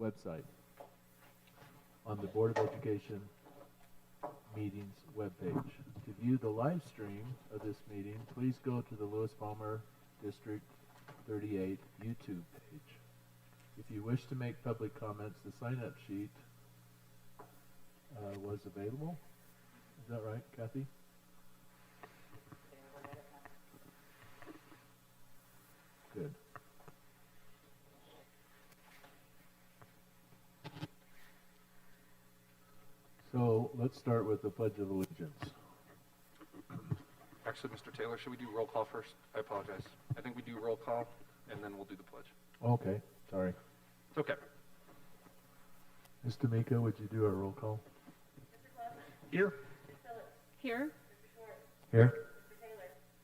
website on the Board of Education meetings webpage. To view the live stream of this meeting, please go to the Lewis Palmer District 38 YouTube page. If you wish to make public comments, the sign-up sheet was available. Is that right, Kathy? Good. So let's start with the Pledge of Allegiance. Actually, Mr. Taylor, should we do roll call first? I apologize. I think we do roll call, and then we'll do the pledge. Okay, sorry. It's okay. Ms. D'Amico, would you do our roll call? Here. Here. Here?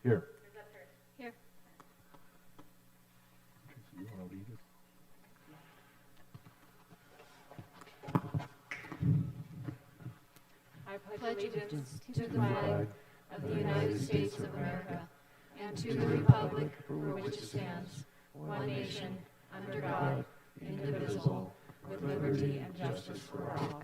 Here. Here. Tracy, you want to lead us? I pledge allegiance to the flag of the United States of America and to the republic for which it stands, one nation, under God, indivisible, with liberty and justice for all.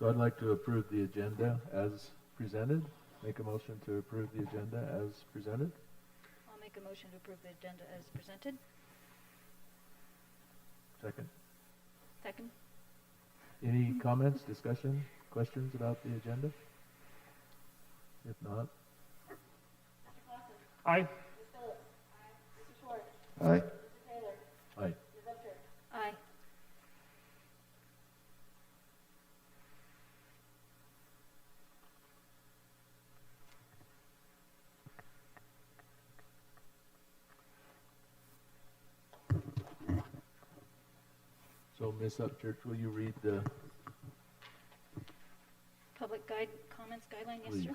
So I'd like to approve the agenda as presented. Make a motion to approve the agenda as presented. I'll make a motion to approve the agenda as presented. Second. Second. Any comments, discussion, questions about the agenda? If not, Aye. aye. Aye. Aye. So Ms. Upchurch, will you read the, Public comments guideline, yes, Please. sir.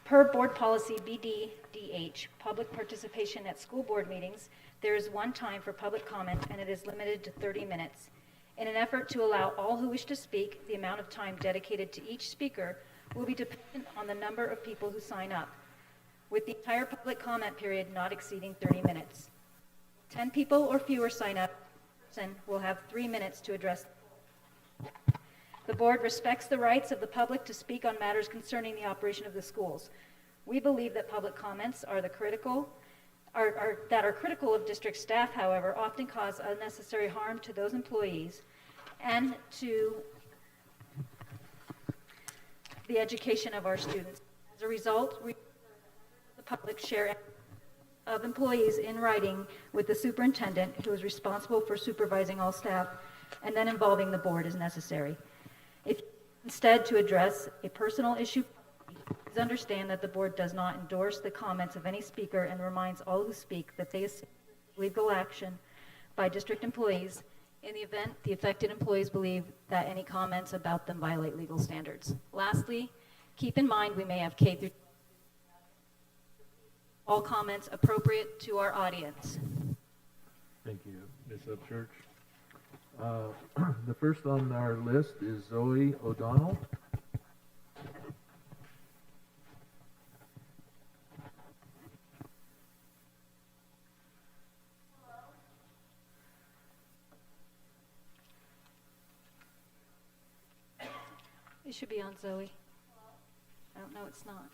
Per Board Policy BDDH, public participation at school board meetings, there is one time for public comment and it is limited to 30 minutes. In an effort to allow all who wish to speak, the amount of time dedicated to each speaker will be dependent on the number of people who sign up, with the entire public comment period not exceeding 30 minutes. 10 people or fewer sign up, will have 3 minutes to address. The board respects the rights of the public to speak on matters concerning the operation of the schools. We believe that public comments are critical of district staff, however, often cause unnecessary harm to those employees and to the education of our students. As a result, the public share of employees in writing with the superintendent, who is responsible for supervising all staff, and then involving the board as necessary. If instead to address a personal issue, please understand that the board does not endorse the comments of any speaker and reminds all who speak that they assume legal action by district employees in the event the affected employees believe that any comments about them violate legal standards. Lastly, keep in mind we may have K through all comments appropriate to our audience. thank you, Ms. Upchurch. The first on our list is Zoe O'Donnell. It should be on Zoe. I don't know, it's not.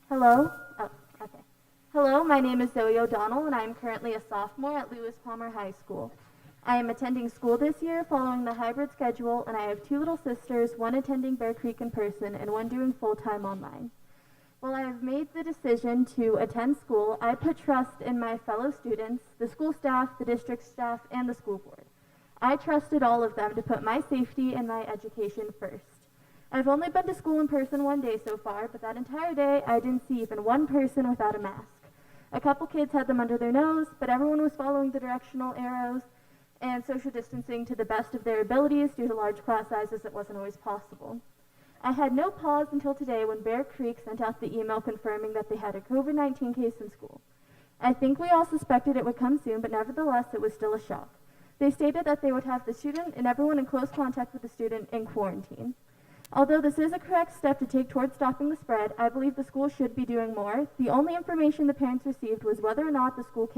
Hello? Oh, okay. Hello, my name is Zoe O'Donnell, and I am currently a sophomore at Lewis Palmer High School. I am attending school this year following the hybrid schedule, and I have two little sisters, one attending Bear Creek in person and one doing full-time online. While I have made the decision to attend school, I put trust in my fellow students, the school staff, the district staff, and the school board. I trusted all of them to put my safety and my education first. I've only been to school in person one day so far, but that entire day I didn't see even one person without a mask. A couple kids had them under their nose, but everyone was following the directional arrows, and social distancing to the best of their abilities due to large class sizes that wasn't always possible. I had no pause until today when Bear Creek sent out the email confirming that they had a COVID-19 case in school. I think we all suspected it would come soon, but nevertheless, it was still a shock. They stated that they would have the student and everyone in close contact with the student in quarantine. Although this is a correct step to take towards stopping the spread, I believe the school should be doing more. The only information the parents received was whether or not the school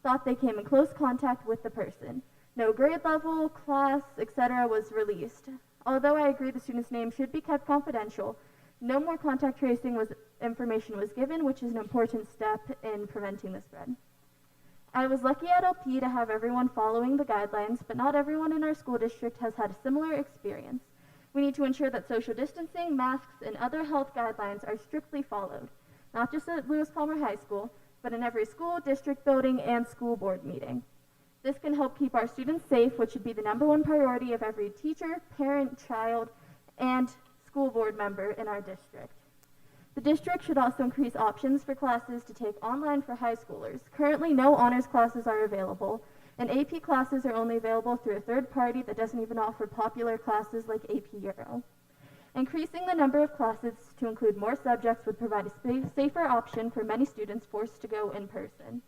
thought they came in close contact with the person. No grade level, class, etc. was released. Although I agree the student's name should be kept confidential, no more contact tracing information was given, which is an important step in preventing the spread. I was lucky at LP to have everyone following the guidelines, but not everyone in our school district has had a similar experience. We need to ensure that social distancing, masks, and other health guidelines are strictly followed, not just at Lewis Palmer High School, but in every school, district building, and school board meeting. This can help keep our students safe, which should be the #1 priority of every teacher, parent, child, and school board member in our district. The district should also increase options for classes to take online for high schoolers. Currently, no honors classes are available, and AP classes are only available through a third party that doesn't even offer popular classes like AP Euro. Increasing the number of classes to include more subjects would provide a safer option for many students forced to go in person.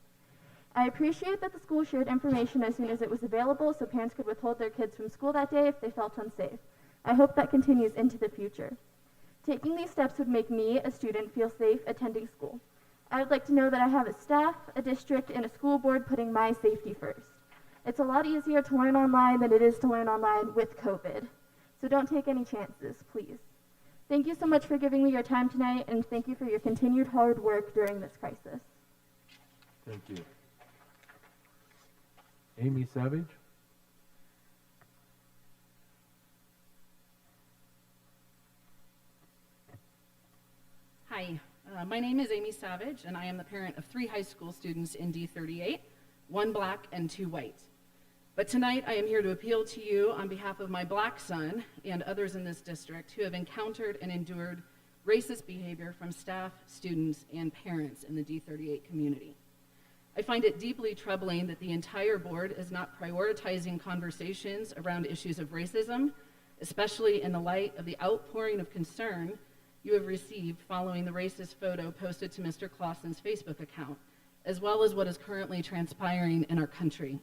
I appreciate that the school shared information as soon as it was available so parents could withhold their kids from school that day if they felt unsafe. I hope that continues into the future. Taking these steps would make me, a student, feel safe attending school. I would like to know that I have a staff, a district, and a school board putting my safety first. It's a lot easier to learn online than it is to learn online with COVID. So don't take any chances, please. Thank you so much for giving me your time tonight, and thank you for your continued hard work during this crisis. Thank you. Amy Savage? Hi, my name is Amy Savage, and I am the parent of 3 high school students in D38, 1 black and 2 white. But tonight I am here to appeal to you on behalf of my black son and others in this district who have encountered and endured racist behavior from staff, students, and parents in the D38 community. I find it deeply troubling that the entire board is not prioritizing conversations around issues of racism, especially in the light of the outpouring of concern you have received following the racist photo posted to Mr. Clausen's Facebook account, as well as what is currently transpiring in our country.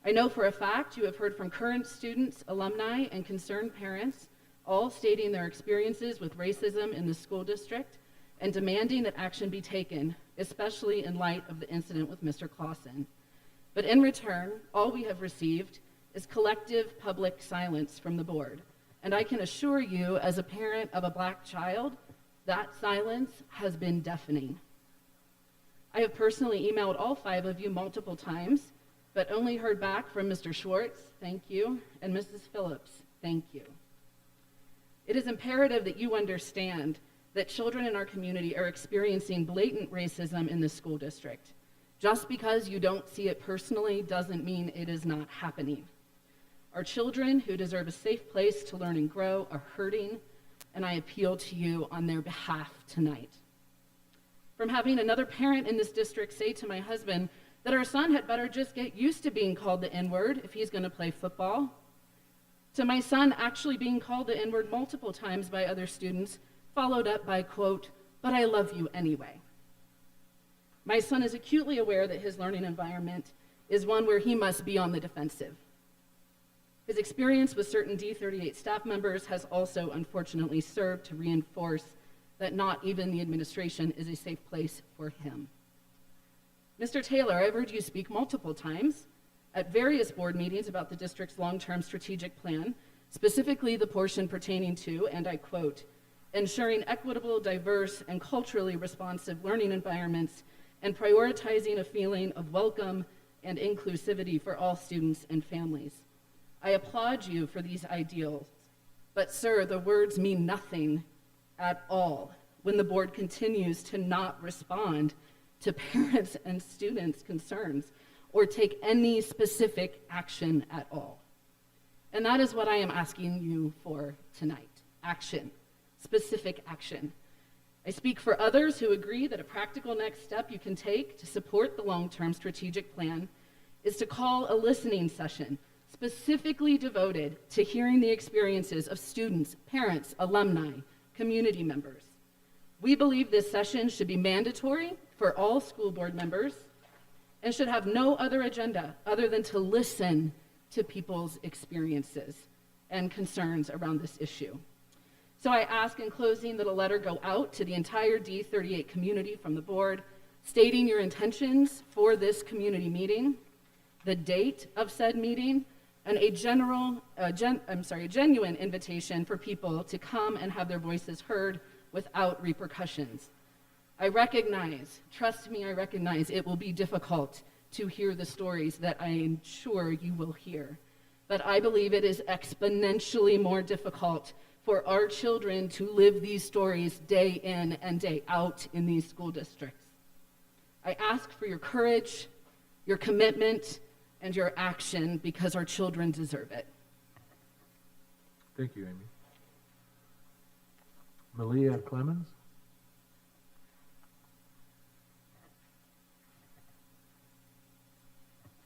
I know for a fact you have heard from current students, alumni, and concerned parents, all stating their experiences with racism in the school district and demanding that action be taken, especially in light of the incident with Mr. Clausen. But in return, all we have received is collective public silence from the board. And I can assure you, as a parent of a black child, that silence has been deafening. I have personally emailed all 5 of you multiple times, but only heard back from Mr. Schwartz, thank you, and Mrs. Phillips, thank you. It is imperative that you understand that children in our community are experiencing blatant racism in the school district. Just because you don't see it personally doesn't mean it is not happening. Our children, who deserve a safe place to learn and grow, are hurting, and I appeal to you on their behalf tonight. From having another parent in this district say to my husband that our son had better just get used to being called the N-word if he's going to play football, to my son actually being called the N-word multiple times by other students, followed up by, quote, "but I love you anyway." My son is acutely aware that his learning environment is one where he must be on the defensive. His experience with certain D38 staff members has also unfortunately served to reinforce that not even the administration is a safe place for him. Mr. Taylor, I've heard you speak multiple times at various board meetings about the district's long-term strategic plan, specifically the portion pertaining to, and I quote, ensuring equitable, diverse, and culturally responsive learning environments and prioritizing a feeling of welcome and inclusivity for all students and families. I applaud you for these ideals, but sir, the words mean nothing at all when the board continues to not respond to parents and students' concerns or take any specific action at all. And that is what I am asking you for tonight, action, specific action. I speak for others who agree that a practical next step you can take to support the long-term strategic plan is to call a listening session specifically devoted to hearing the experiences of students, parents, alumni, community members. We believe this session should be mandatory for all school board members and should have no other agenda other than to listen to people's experiences and concerns around this issue. So I ask in closing that a letter go out to the entire D38 community from the board, stating your intentions for this community meeting, the date of said meeting, and a genuine invitation for people to come and have their voices heard without repercussions. I recognize, trust me, I recognize it will be difficult to hear the stories that I am sure you will hear. But I believe it is exponentially more difficult for our children to live these stories day in and day out in these school districts. I ask for your courage, your commitment, and your action because our children deserve it. Thank you, Amy. Malia Clemens?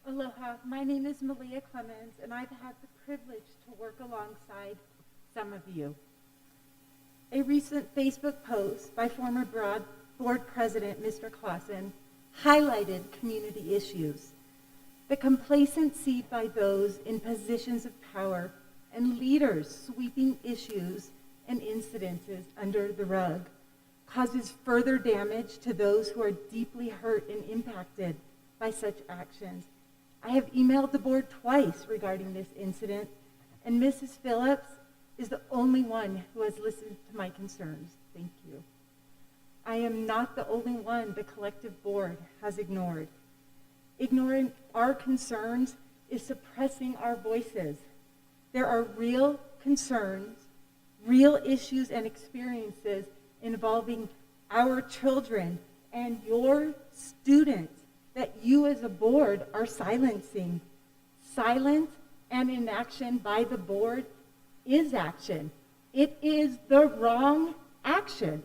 Aloha, my name is Malia Clemens, and I've had the privilege to work alongside some of you. A recent Facebook post by former board president, Mr. Clausen, highlighted community issues. The complacency by those in positions of power and leaders sweeping issues and incidences under the rug causes further damage to those who are deeply hurt and impacted by such actions. I have emailed the board twice regarding this incident, and Mrs. Phillips is the only one who has listened to my concerns. Thank you. I am not the only one the collective board has ignored. Ignoring our concerns is suppressing our voices. There are real concerns, real issues and experiences involving our children and your students that you as a board are silencing. Silence and inaction by the board is action. It is the wrong action.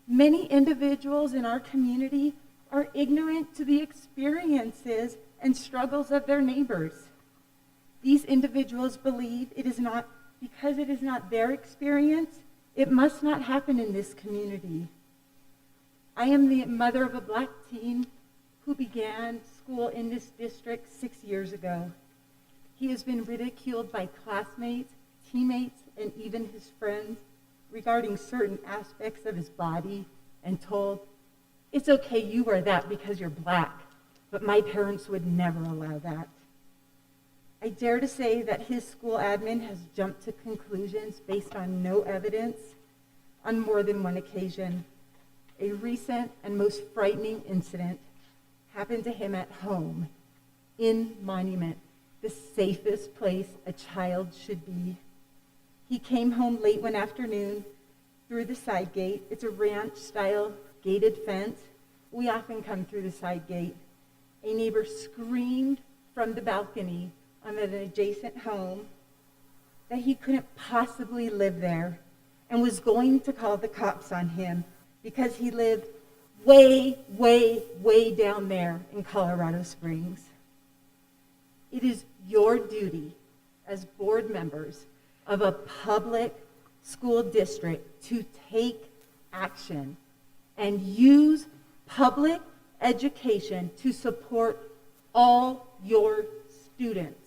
Many individuals in our community are ignorant to the experiences and struggles of their neighbors. These individuals believe it is not, because it is not their experience, it must not happen in this community. I am the mother of a black teen who began school in this district 6 years ago. He has been ridiculed by classmates, teammates, and even his friends regarding certain aspects of his body and told, "It's okay you wear that because you're black, but my parents would never allow that." I dare to say that his school admin has jumped to conclusions based on no evidence on more than one occasion. A recent and most frightening incident happened to him at home in Monument, the safest place a child should be. He came home late one afternoon through the side gate. It's a ranch-style gated fence. We often come through the side gate. A neighbor screamed from the balcony on an adjacent home that he couldn't possibly live there and was going to call the cops on him because he lived way, way, way down there in Colorado Springs. It is your duty as board members of a public school district to take action and use public education to support all your students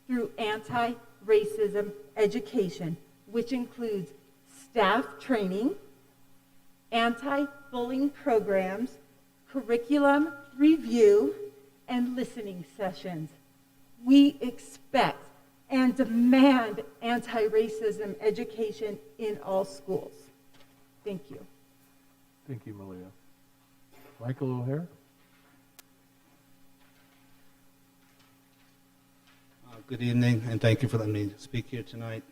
through anti-racism education, which includes staff training, anti-bullying programs, curriculum review, and listening sessions. We expect and demand anti-racism education in all schools. Thank you. Thank you, Malia. Michael O'Hare? Good evening, and thank you for letting me speak here tonight.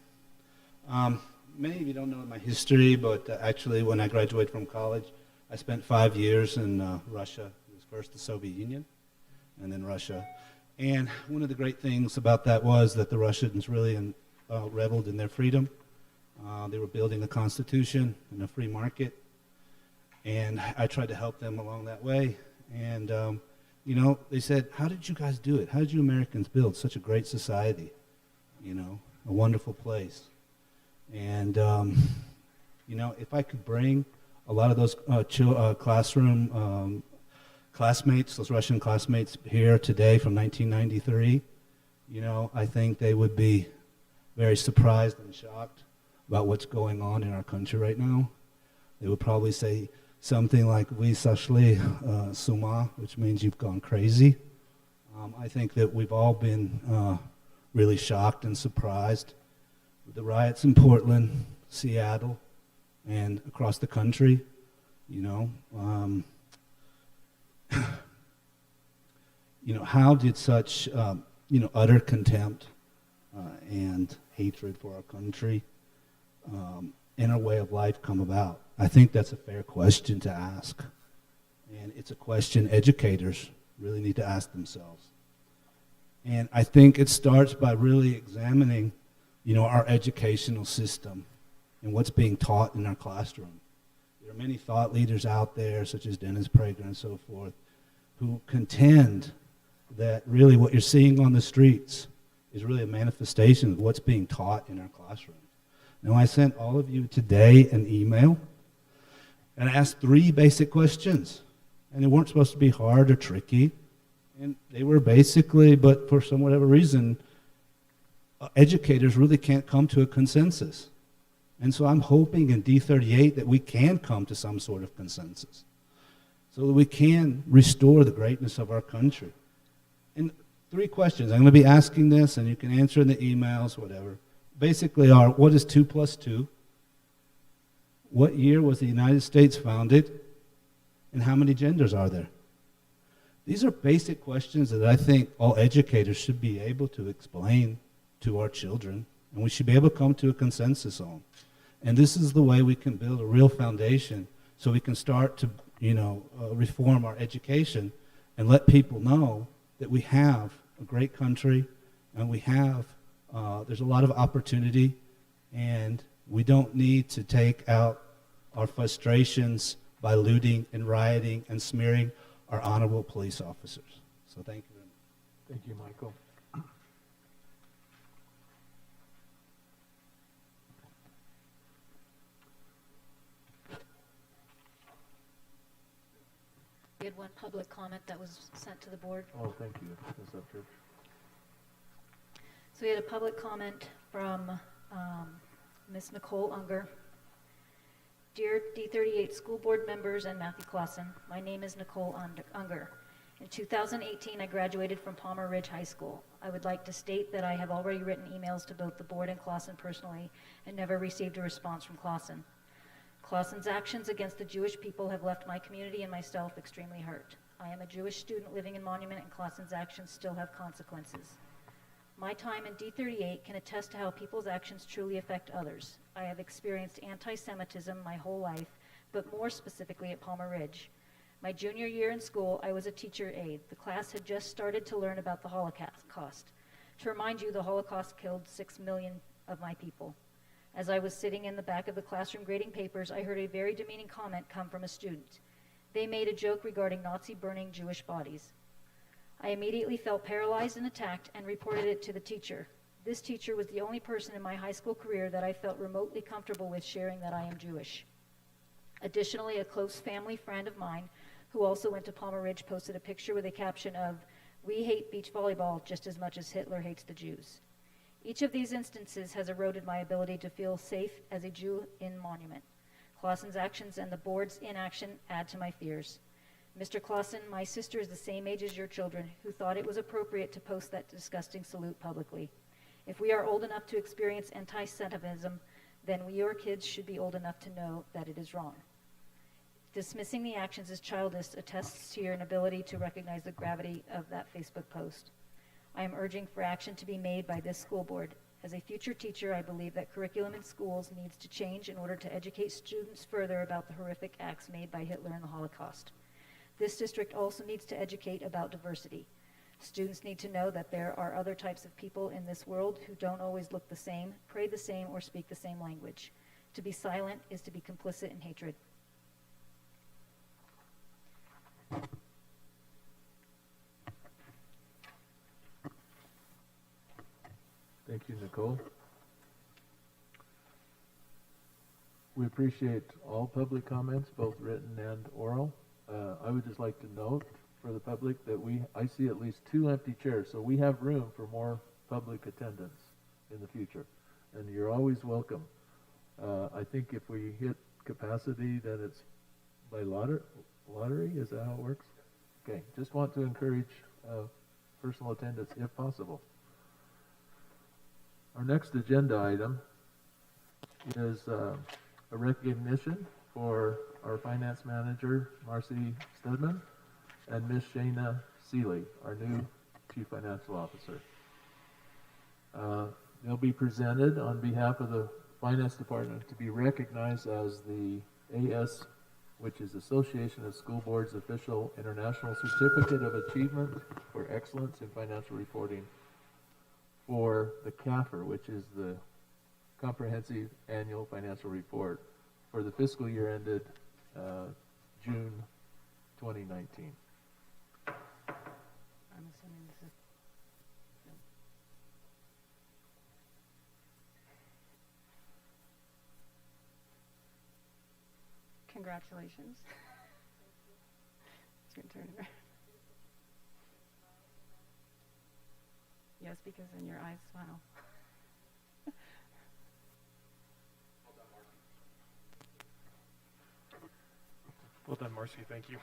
Many of you don't know my history, but actually when I graduated from college, I spent 5 years in Russia. It was first the Soviet Union, and then Russia. And one of the great things about that was that the Russians really reveled in their freedom. They were building a constitution and a free market, and I tried to help them along that way. And You know, they said, how did you guys do it? How did you Americans build such a great society? You know, a wonderful place. And, you know, if I could bring a lot of those classroom classmates, those Russian classmates here today from 1993, you know, I think they would be very surprised and shocked about what's going on in our country right now. They would probably say something like, "Вы сошли с ума," which means you've gone crazy. I think that we've all been really shocked and surprised with the riots in Portland, Seattle, and across the country. You know, you know, how did such you know, utter contempt and hatred for our country and our way of life come about? I think that's a fair question to ask. And it's a question educators really need to ask themselves. And I think it starts by really examining, you know, our educational system and what's being taught in our classroom. There are many thought leaders out there, such as Dennis Prager and so forth, who contend that really what you're seeing on the streets is really a manifestation of what's being taught in our classrooms. Now, I sent all of you today an email, and I asked 3 basic questions. And they weren't supposed to be hard or tricky. And they were basically, but for some whatever reason, educators really can't come to a consensus. And so I'm hoping in D38 that we can come to some sort of consensus so that we can restore the greatness of our country. And 3 questions. I'm going to be asking this, and you can answer in the emails, whatever. Basically are, what is 2 plus 2? What year was the United States founded? And how many genders are there? These are basic questions that I think all educators should be able to explain to our children, and we should be able to come to a consensus on. And this is the way we can build a real foundation so we can start to, you know, reform our education and let people know that we have a great country and we have, there's a lot of opportunity, and we don't need to take out our frustrations by looting and rioting and smearing our honorable police officers. So thank you very much. Thank you, Michael. We had one public comment that was sent to the board. Oh, thank you, Ms. Upchurch. So we had a public comment from Ms. Nicole Unger. Dear D38 school board members and Matthew Clausen, my name is Nicole Unger. In 2018, I graduated from Palmer Ridge High School. I would like to state that I have already written emails to both the board and Clausen personally and never received a response from Clausen. Clausen's actions against the Jewish people have left my community and myself extremely hurt. I am a Jewish student living in Monument, and Clausen's actions still have consequences. My time in D38 can attest to how people's actions truly affect others. I have experienced anti-Semitism my whole life, but more specifically at Palmer Ridge. My junior year in school, I was a teacher aide. The class had just started to learn about the Holocaust. To remind you, the Holocaust killed 6 million of my people. As I was sitting in the back of the classroom grading papers, I heard a very demeaning comment come from a student. They made a joke regarding Nazi burning Jewish bodies. I immediately felt paralyzed and attacked and reported it to the teacher. This teacher was the only person in my high school career that I felt remotely comfortable with sharing that I am Jewish. Additionally, a close family friend of mine who also went to Palmer Ridge posted a picture with a caption of, "We hate beach volleyball just as much as Hitler hates the Jews." Each of these instances has eroded my ability to feel safe as a Jew in Monument. Clausen's actions and the board's inaction add to my fears. Mr. Clausen, my sister is the same age as your children who thought it was appropriate to post that disgusting salute publicly. If we are old enough to experience anti-Semitism, then your kids should be old enough to know that it is wrong. Dismissing the actions as childish attests to your inability to recognize the gravity of that Facebook post. I am urging for action to be made by this school board. As a future teacher, I believe that curriculum in schools needs to change in order to educate students further about the horrific acts made by Hitler in the Holocaust. This district also needs to educate about diversity. Students need to know that there are other types of people in this world who don't always look the same, pray the same, or speak the same language. To be silent is to be complicit in hatred. Nicole. We appreciate all public comments, both written and oral. I would just like to note for the public that I see at least 2 empty chairs, so we have room for more public attendance in the future, and you're always welcome. I think if we hit capacity, then it's by lottery. Is that how it works? Okay, just want to encourage personal attendance if possible. Our next agenda item is a recognition for our finance manager, Marcy Stedman, and Miss Shayna Seeley, our new Chief Financial Officer. They'll be presented on behalf of the Finance Department to be recognized as the AS, which is Association of School Boards Official International Certificate of Achievement for Excellence in Financial Reporting for the CAFR, which is the Comprehensive Annual Financial Report for the fiscal year ended June 2019. I'm assuming this is. Congratulations. It's your turn. Yes, because in your eyes smile. Well done, Marcy. Thank you.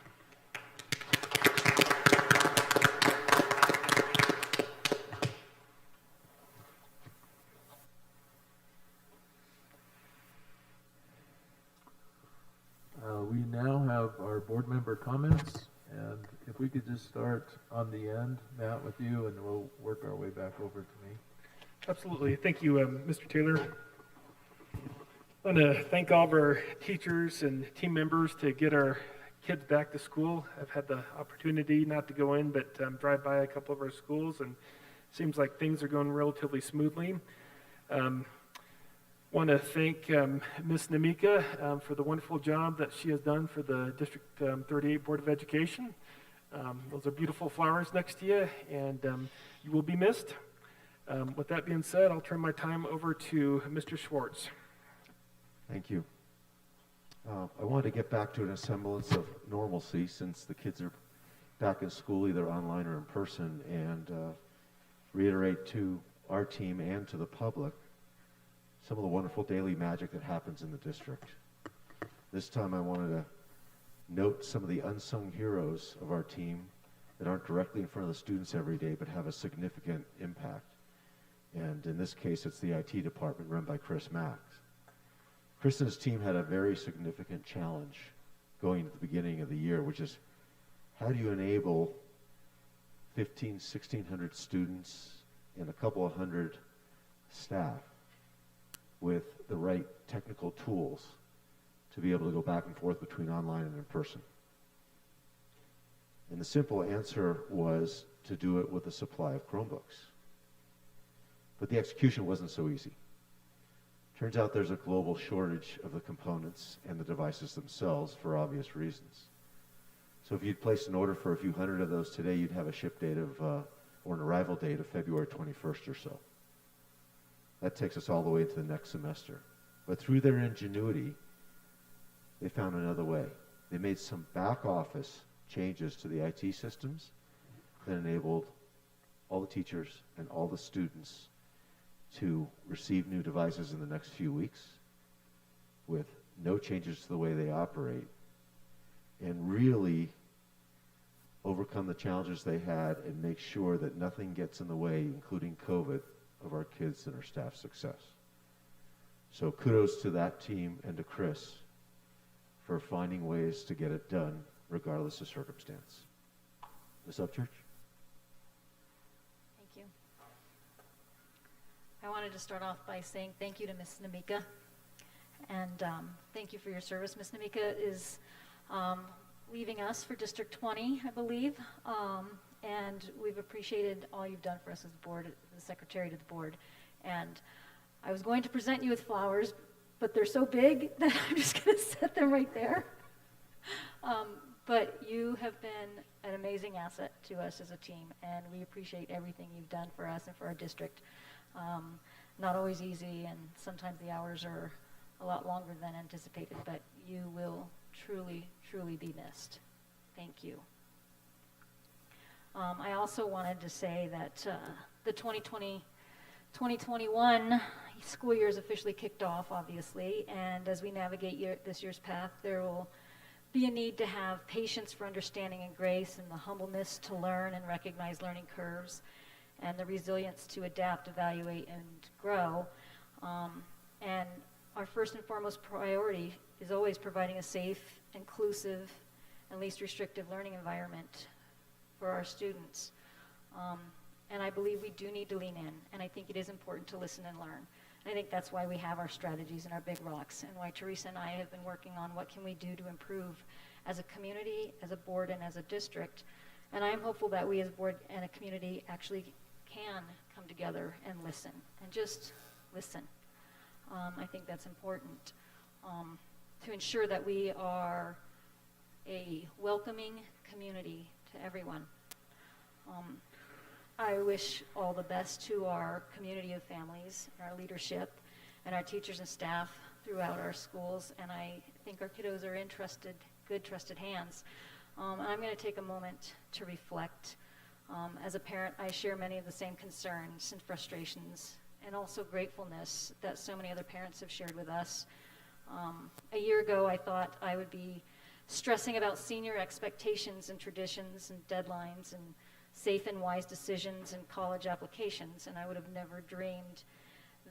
We now have our board member comments, and if we could just start on the end, Matt, with you, and we'll work our way back over to me. Absolutely. Thank you, Mr. Taylor. I want to thank all of our teachers and team members to get our kids back to school. I've had the opportunity not to go in, but drive by a couple of our schools, and it seems like things are going relatively smoothly. Want to thank Ms. Namika for the wonderful job that she has done for the District 38 Board of Education. Those are beautiful flowers next to you, and you will be missed. With that being said, I'll turn my time over to Mr. Schwartz. Thank you. I wanted to get back to a semblance of normalcy since the kids are back in school, either online or in person, and reiterate to our team and to the public some of the wonderful daily magic that happens in the district. This time I wanted to note some of the unsung heroes of our team that aren't directly in front of the students every day but have a significant impact. And in this case, it's the IT department run by Chris Max. Chris and his team had a very significant challenge going at the beginning of the year, which is how do you enable 1,600 students and a couple of hundred staff with the right technical tools to be able to go back and forth between online and in person. And the simple answer was to do it with a supply of Chromebooks. But the execution wasn't so easy. Turns out there's a global shortage of the components and the devices themselves for obvious reasons. So if you'd placed an order for a few hundred of those today, you'd have a ship date of, or an arrival date of February 21st or so. That takes us all the way to the next semester. But through their ingenuity, they found another way. They made some back office changes to the IT systems that enabled all the teachers and all the students to receive new devices in the next few weeks with no changes to the way they operate, and really overcome the challenges they had and make sure that nothing gets in the way, including COVID, of our kids and our staff's success. So kudos to that team and to Chris for finding ways to get it done regardless of circumstance. Ms. Upchurch? Thank you. I wanted to start off by saying thank you to Ms. Namika, and thank you for your service. Ms. Namika is leaving us for District 20, I believe, and we've appreciated all you've done for us as the board, the secretary to the board. And I was going to present you with flowers, but they're so big that I'm just going to set them right there. But you have been an amazing asset to us as a team, and we appreciate everything you've done for us and for our district. not always easy, and sometimes the hours are a lot longer than anticipated, but you will truly, truly be missed. Thank you. I also wanted to say that the 2020-2021 school year is officially kicked off, obviously, and as we navigate this year's path, there will be a need to have patience for understanding and grace, and the humbleness to learn and recognize learning curves, and the resilience to adapt, evaluate, and grow. And our first and foremost priority is always providing a safe, inclusive, and least restrictive learning environment for our students. And I believe we do need to lean in, and I think it is important to listen and learn. And I think that's why we have our strategies and our big rocks, and why Teresa and I have been working on what can we do to improve as a community, as a board, and as a district. And I am hopeful that we as a board and a community actually can come together and listen, and just listen. I think that's important to ensure that we are a welcoming community to everyone. I wish all the best to our community of families, and our leadership, and our teachers and staff throughout our schools, and I think our kiddos are in good trusted hands. I'm going to take a moment to reflect. As a parent, I share many of the same concerns and frustrations, and also gratefulness that so many other parents have shared with us. A year ago, I thought I would be stressing about senior expectations and traditions and deadlines and safe and wise decisions and college applications, and I would have never dreamed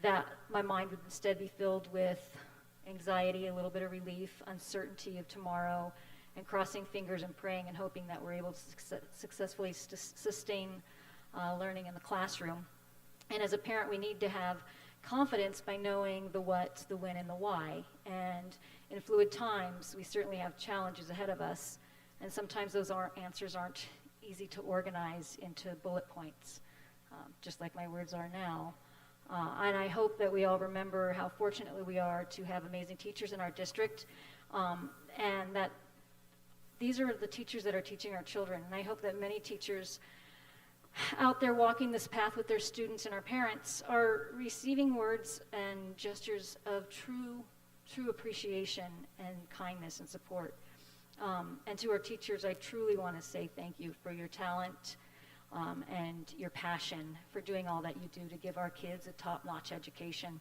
that my mind would instead be filled with anxiety, a little bit of relief, uncertainty of tomorrow, and crossing fingers and praying and hoping that we're able to successfully sustain learning in the classroom. And as a parent, we need to have confidence by knowing the what, the when, and the why. And in fluid times, we certainly have challenges ahead of us, and sometimes those answers aren't easy to organize into bullet points, just like my words are now. And I hope that we all remember how fortunate we are to have amazing teachers in our district, and that these are the teachers that are teaching our children. And I hope that many teachers out there walking this path with their students and our parents are receiving words and gestures of true appreciation and kindness and support. And to our teachers, I truly want to say thank you for your talent and your passion for doing all that you do to give our kids a top-notch education.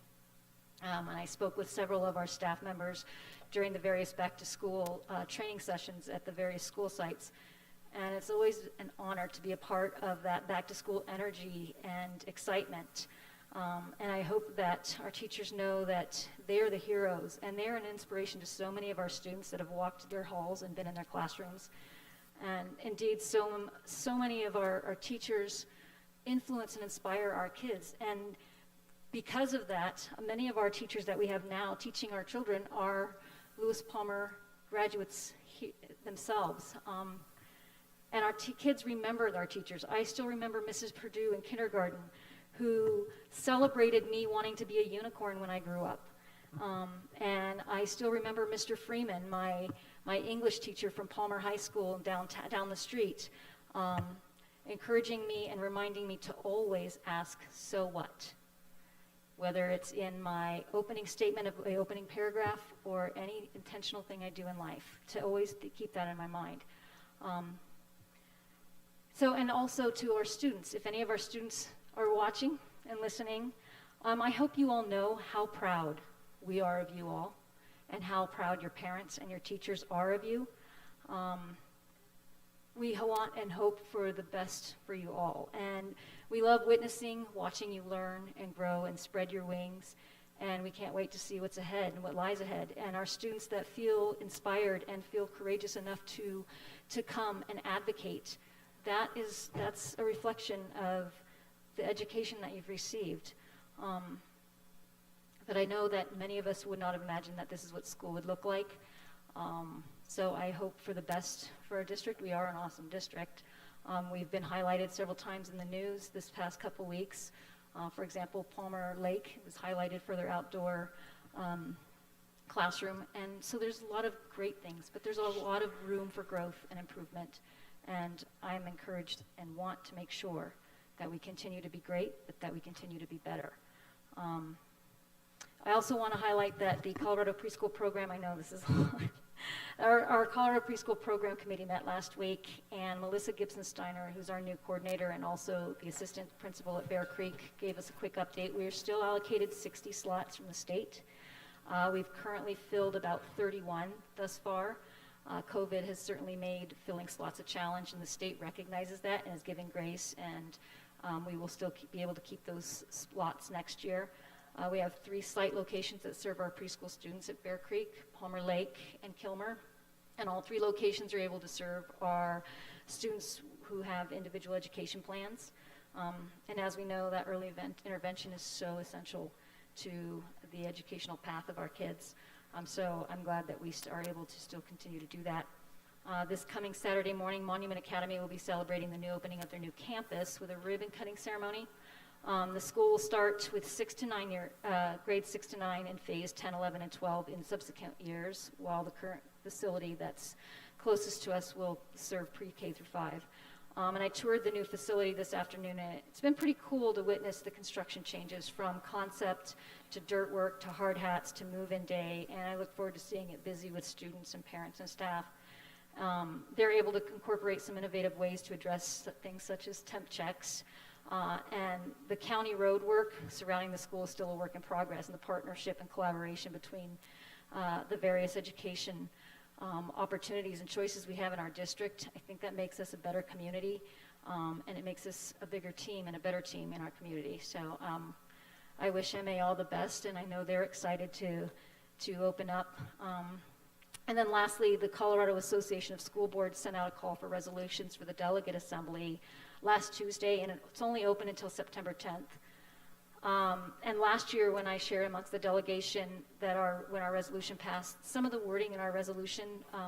And I spoke with several of our staff members during the various back-to-school training sessions at the various school sites. And it's always an honor to be a part of that back-to-school energy and excitement. And I hope that our teachers know that they're the heroes, and they're an inspiration to so many of our students that have walked their halls and been in their classrooms. And indeed, so many of our teachers influence and inspire our kids. And because of that, many of our teachers that we have now teaching our children are Lewis Palmer graduates themselves. And our kids remember our teachers. I still remember Mrs. Perdue in kindergarten, who celebrated me wanting to be a unicorn when I grew up. And I still remember Mr. Freeman, my English teacher from Palmer High School down the street, encouraging me and reminding me to always ask, so what? Whether it's in my opening statement of my opening paragraph or any intentional thing I do in life, to always keep that in my mind. And also to our students, if any of our students are watching and listening, I hope you all know how proud we are of you all, and how proud your parents and your teachers are of you. We want and hope for the best for you all, and we love witnessing, watching you learn and grow and spread your wings, and we can't wait to see what's ahead and what lies ahead. And our students that feel inspired and feel courageous enough to come and advocate, that's a reflection of the education that you've received. But I know that many of us would not have imagined that this is what school would look like. So I hope for the best for our district. We are an awesome district. We've been highlighted several times in the news this past couple weeks. For example, Palmer Lake was highlighted for their outdoor classroom. And so there's a lot of great things, but there's a lot of room for growth and improvement. And I'm encouraged and want to make sure that we continue to be great, but that we continue to be better. I also want to highlight that the Colorado Preschool Program, I know this is a lot. Our Colorado Preschool Program Committee met last week, and Melissa Gibson-Steiner, who's our new coordinator and also the assistant principal at Bear Creek, gave us a quick update. We are still allocated 60 slots from the state. We've currently filled about 31 thus far. COVID has certainly made filling slots a challenge, and the state recognizes that and is giving grace, and we will still be able to keep those slots next year. We have 3 site locations that serve our preschool students at Bear Creek, Palmer Lake, and Kilmer. And all 3 locations are able to serve our students who have individual education plans. And as we know, that early intervention is so essential to the educational path of our kids. So I'm glad that we are able to still continue to do that. This coming Saturday morning, Monument Academy will be celebrating the new opening of their new campus with a ribbon cutting ceremony. The school will start with grades 6 to 9 in phase 10, 11, and 12 in subsequent years, while the current facility that's closest to us will serve pre-K through 5. And I toured the new facility this afternoon, and it's been pretty cool to witness the construction changes from concept to dirt work to hard hats to move-in day, and I look forward to seeing it busy with students and parents and staff. They're able to incorporate some innovative ways to address things such as temp checks, and the county road work surrounding the school is still a work in progress, and the partnership and collaboration between the various education opportunities and choices we have in our district, I think that makes us a better community, and it makes us a bigger team and a better team in our community. So I wish MA all the best, and I know they're excited to open up. And then lastly, the Colorado Association of School Boards sent out a call for resolutions for the delegate assembly last Tuesday, and it's only open until September 10th. And last year, when I shared amongst the delegation that when our resolution passed, some of the wording in our resolution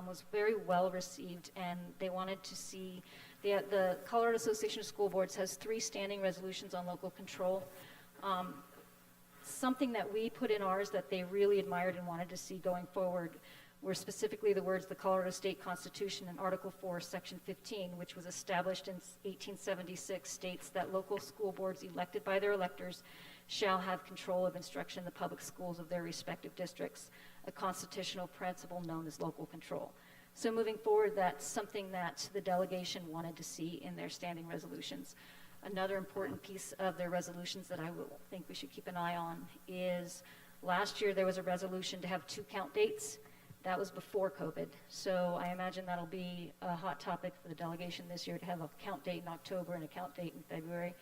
was very well received, and they wanted to see the Colorado Association of School Boards has 3 standing resolutions on local control. Something that we put in ours that they really admired and wanted to see going forward were specifically the words the Colorado State Constitution in Article 4, Section 15, which was established in 1876, states that local school boards elected by their electors shall have control of instruction in the public schools of their respective districts, a constitutional principle known as local control. So moving forward, that's something that the delegation wanted to see in their standing resolutions. Another important piece of their resolutions that I will think we should keep an eye on is last year there was a resolution to have 2 count dates. That was before COVID. So I imagine that'll be a hot topic for the delegation this year to have a count date in October and a count date in February.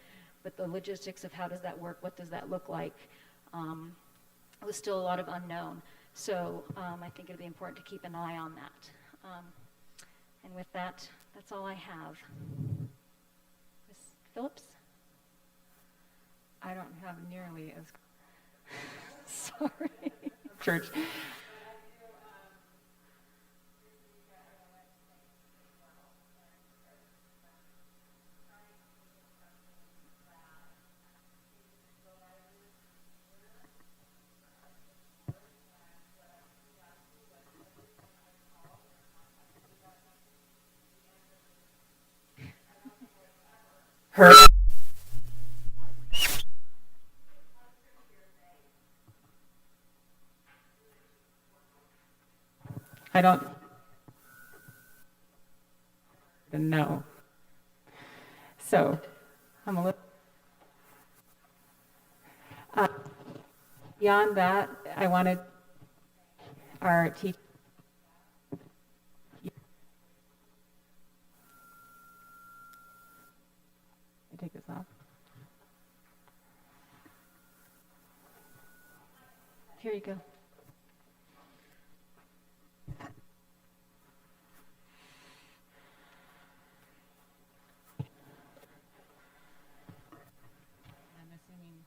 But the logistics of how does that work, what does that look like, was still a lot of unknown. So I think it'll be important to keep an eye on that. And with that, that's all I have. Ms. Phillips? I don't have nearly as, sorry, church. Her. I don't know. So I'm a little. Beyond that, I wanted our teacher. Take this off. Here you go. I'm assuming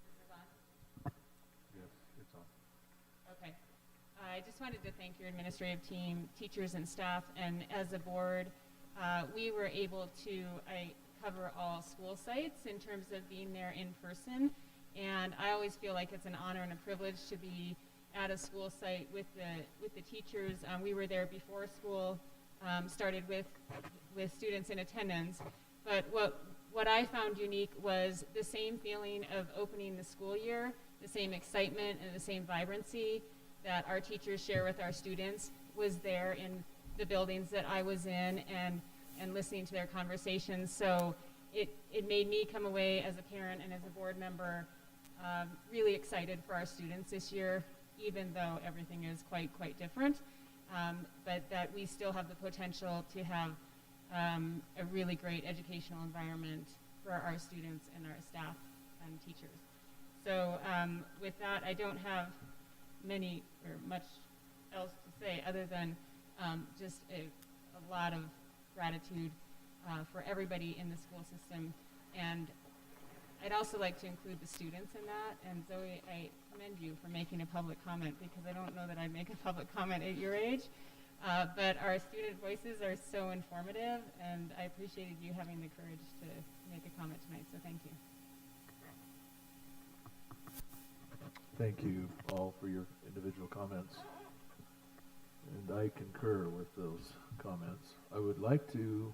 this is on? Yes, it's on. Okay. I just wanted to thank your administrative team, teachers and staff, and as a board, we were able to cover all school sites in terms of being there in person, and I always feel like it's an honor and a privilege to be at a school site with the teachers. We were there before school started with students in attendance, but what what I found unique was the same feeling of opening the school year, the same excitement and the same vibrancy that our teachers share with our students was there in the buildings that I was in and listening to their conversations. So it made me come away as a parent and as a board member really excited for our students this year, even though everything is quite different, but that we still have the potential to have a really great educational environment for our students and our staff and teachers. So with that, I don't have many or much else to say other than just a lot of gratitude for everybody in the school system. And I'd also like to include the students in that. And Zoe, I commend you for making a public comment, because I don't know that I'd make a public comment at your age. But our student voices are so informative, and I appreciated you having the courage to make a comment tonight, so thank you. Thank you all for your individual comments. And I concur with those comments. I would like to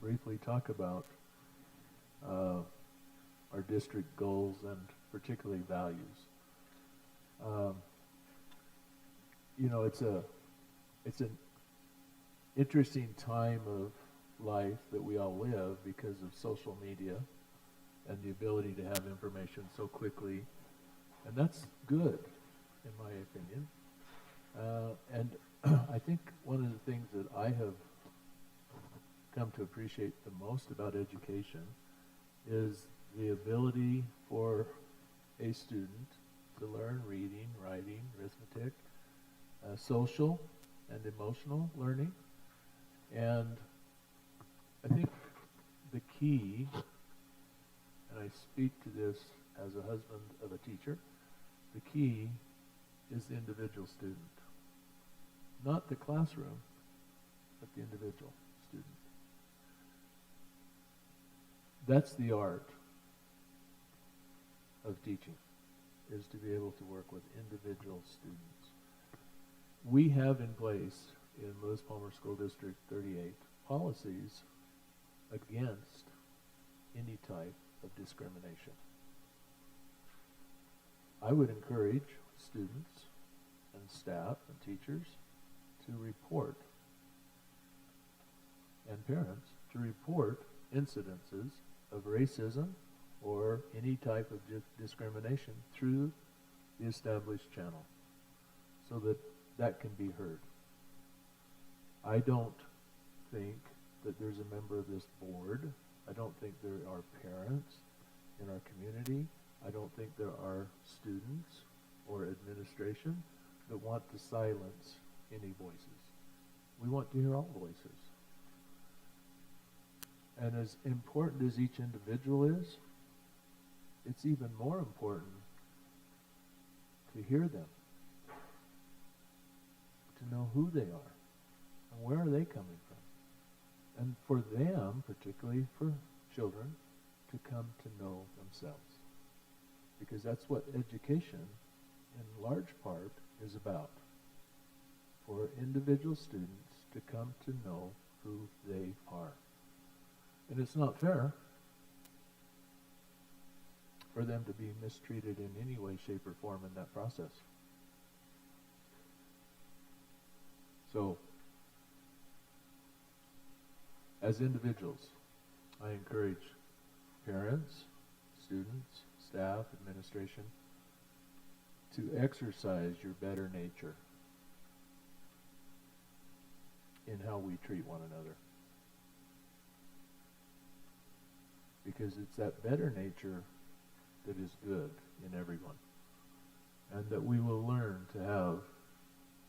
briefly talk about our district goals and particularly values. You know, it's an interesting time of life that we all live because of social media and the ability to have information so quickly, and that's good, in my opinion. And I think one of the things that I have come to appreciate the most about education is the ability for a student to learn reading, writing, arithmetic, social and emotional learning. And I think the key, and I speak to this as a husband of a teacher, the key is the individual student. Not the classroom, but the individual student. That's the art of teaching, is to be able to work with individual students. We have in place in Lewis Palmer School District 38 policies against any type of discrimination. I would encourage students and staff and teachers to report, and parents to report incidences of racism or any type of discrimination through the established channel, so that that can be heard. I don't think that there's a member of this board, I don't think there are parents in our community, I don't think there are students or administration that want to silence any voices. We want to hear all voices. And as important as each individual is, it's even more important to hear them, to know who they are, and where are they coming from. And for them, particularly for children, to come to know themselves. Because that's what education, in large part, is about. For individual students to come to know who they are. And it's not fair for them to be mistreated in any way, shape, or form in that process. So, as individuals, I encourage parents, students, staff, administration to exercise your better nature in how we treat one another. Because it's that better nature that is good in everyone. And that we will learn to have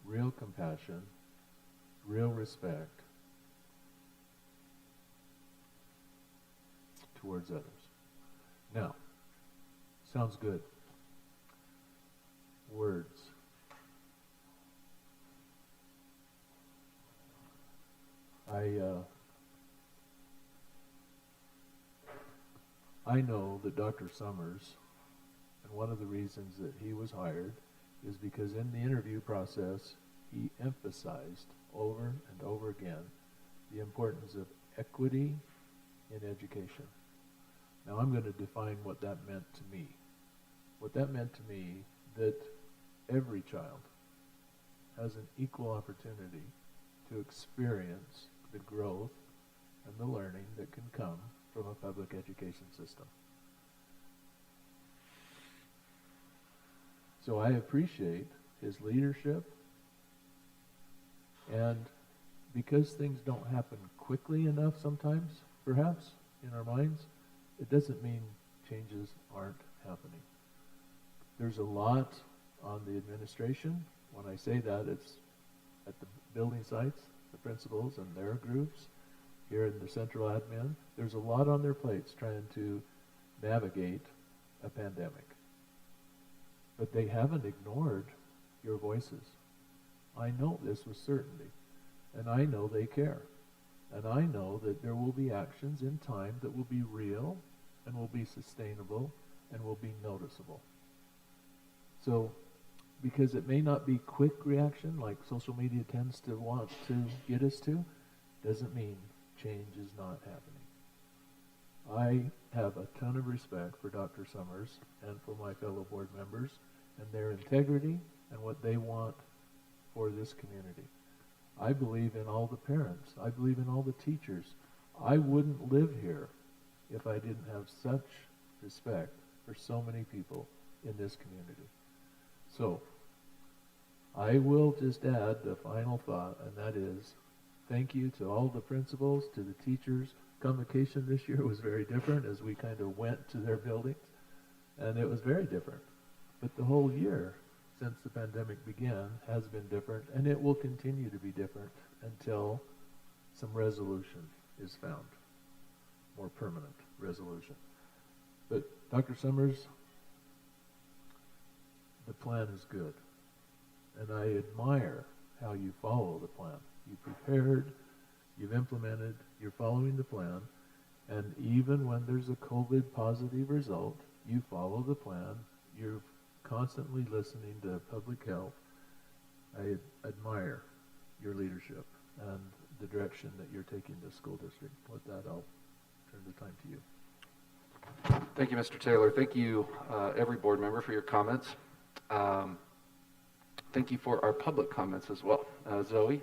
real compassion, real respect towards others. Now, sounds good. Words. I know that Dr. Summers, and one of the reasons that he was hired is because in the interview process, he emphasized over and over again the importance of equity in education. Now I'm going to define what that meant to me. What that meant to me, that every child has an equal opportunity to experience the growth and the learning that can come from a public education system. So I appreciate his leadership, and because things don't happen quickly enough sometimes, perhaps, in our minds, it doesn't mean changes aren't happening. There's a lot on the administration. When I say that, it's at the building sites, the principals and their groups, here in the central admin. There's a lot on their plates trying to navigate a pandemic. But they haven't ignored your voices. I know this with certainty, and I know they care. And I know that there will be actions in time that will be real and will be sustainable and will be noticeable. So, because it may not be quick reaction like social media tends to want to get us to, doesn't mean change is not happening. I have a ton of respect for Dr. Summers and for my fellow board members and their integrity and what they want for this community. I believe in all the parents. I believe in all the teachers. I wouldn't live here if I didn't have such respect for so many people in this community. So, I will just add the final thought, and that is, thank you to all the principals, to the teachers. Convocation this year was very different as we kind of went to their buildings, and it was very different. But the whole year since the pandemic began has been different, and it will continue to be different until some resolution is found, more permanent resolution. But Dr. Summers, the plan is good, and I admire how you follow the plan. You prepared, you've implemented, you're following the plan, and even when there's a COVID positive result, you follow the plan. You're constantly listening to public health. I admire your leadership and the direction that you're taking the school district. With that, I'll turn the time to you. Thank you, Mr. Taylor. Thank you, every board member, for your comments. Thank you for our public comments as well. Zoe,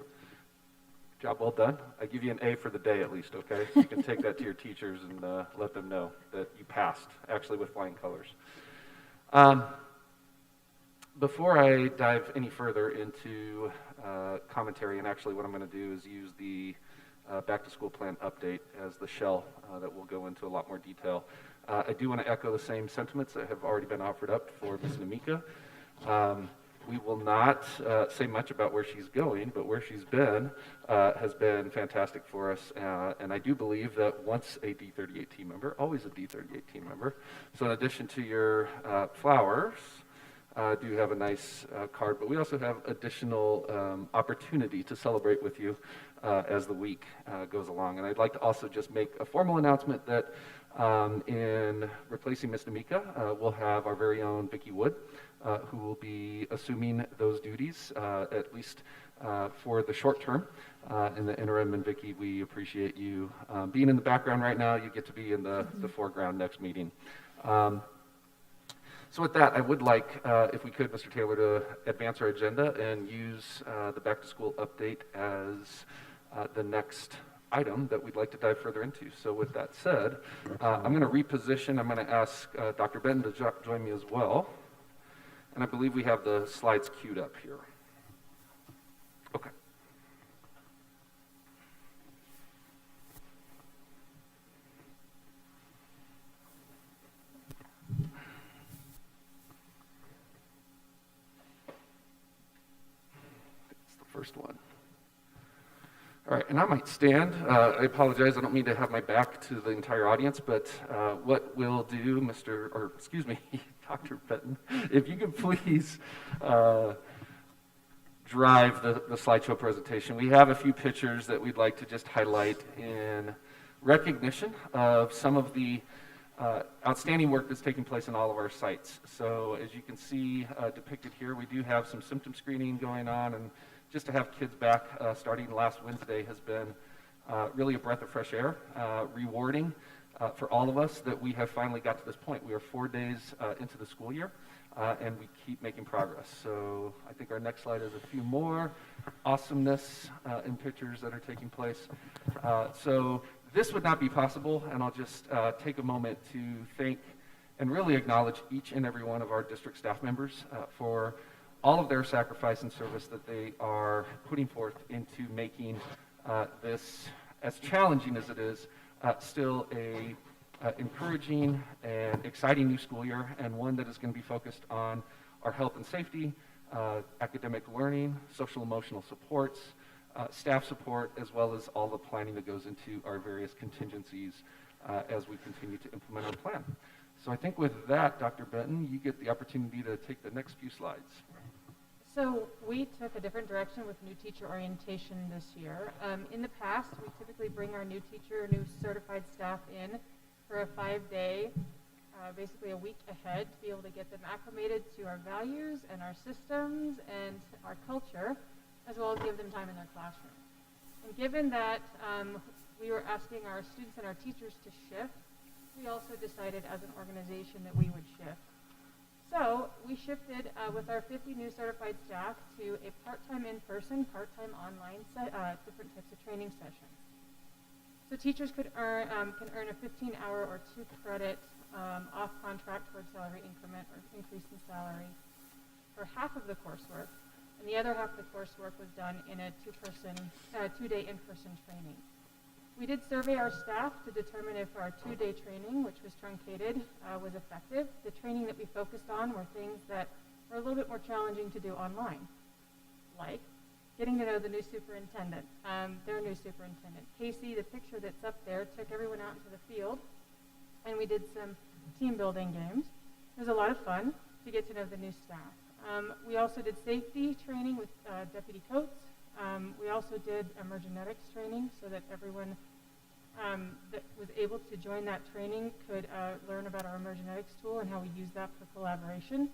job well done. I give you an A for the day at least, okay? You can take that to your teachers and let them know that you passed, actually with flying colors. Before I dive any further into commentary, and actually what I'm going to do is use the back to school plan update as the shell that will go into a lot more detail. I do want to echo the same sentiments that have already been offered up for Ms. Namika. We will not say much about where she's going, but where she's been has been fantastic for us. And I do believe that once a D38 team member, always a D38 team member. So in addition to your flowers, do have a nice card, but we also have additional opportunity to celebrate with you as the week goes along. And I'd like to also just make a formal announcement that in replacing Ms. Namika, we'll have our very own Vicki Wood, who will be assuming those duties, at least for the short term. In the interim, and Vicki, we appreciate you being in the background right now. You get to be in the foreground next meeting. So with that, I would like, if we could, Mr. Taylor, to advance our agenda and use the back to school update as the next item that we'd like to dive further into. So with that said, I'm going to reposition. I'm going to ask Dr. Benton to join me as well. And I believe we have the slides queued up here. Okay. It's the first one. All right, and I might stand. I apologize. I don't mean to have my back to the entire audience, but what we'll do, Dr. Benton, if you could please drive the slideshow presentation. We have a few pictures that we'd like to just highlight in recognition of some of the outstanding work that's taking place in all of our sites. So as you can see depicted here, we do have some symptom screening going on, and just to have kids back starting last Wednesday has been really a breath of fresh air, rewarding. for all of us that we have finally got to this point. We are 4 days into the school year, and we keep making progress. So I think our next slide is a few more awesomeness in pictures that are taking place. So this would not be possible, and I'll just take a moment to thank and really acknowledge each and every one of our district staff members for all of their sacrifice and service that they are putting forth into making this, as challenging as it is, still a encouraging and exciting new school year, and one that is going to be focused on our health and safety, academic learning, social emotional supports, staff support, as well as all the planning that goes into our various contingencies as we continue to implement our plan. So I think with that, Dr. Benton, you get the opportunity to take the next few slides. So we took a different direction with new teacher orientation this year. In the past, we typically bring our new teacher, new certified staff in for a 5-day, basically a week ahead, to be able to get them acclimated to our values and our systems and our culture, as well as give them time in their classroom. And given that we were asking our students and our teachers to shift, we also decided as an organization that we would shift. So we shifted with our 50 new certified staff to a part-time in-person, part-time online, different types of training sessions. So teachers can earn a 15-hour or 2-credit off contract toward salary increment or increase in salary for half of the coursework, and the other half of the coursework was done in a 2-day in-person training. We did survey our staff to determine if our 2-day training, which was truncated, was effective. The training that we focused on were things that were a little bit more challenging to do online, like getting to know the new superintendent, their new superintendent. Casey, the picture that's up there, took everyone out into the field, and we did some team building games. It was a lot of fun to get to know the new staff. We also did safety training with Deputy Coates. We also did emergenetics training so that everyone that was able to join that training could learn about our emergenetics tool and how we use that for collaboration.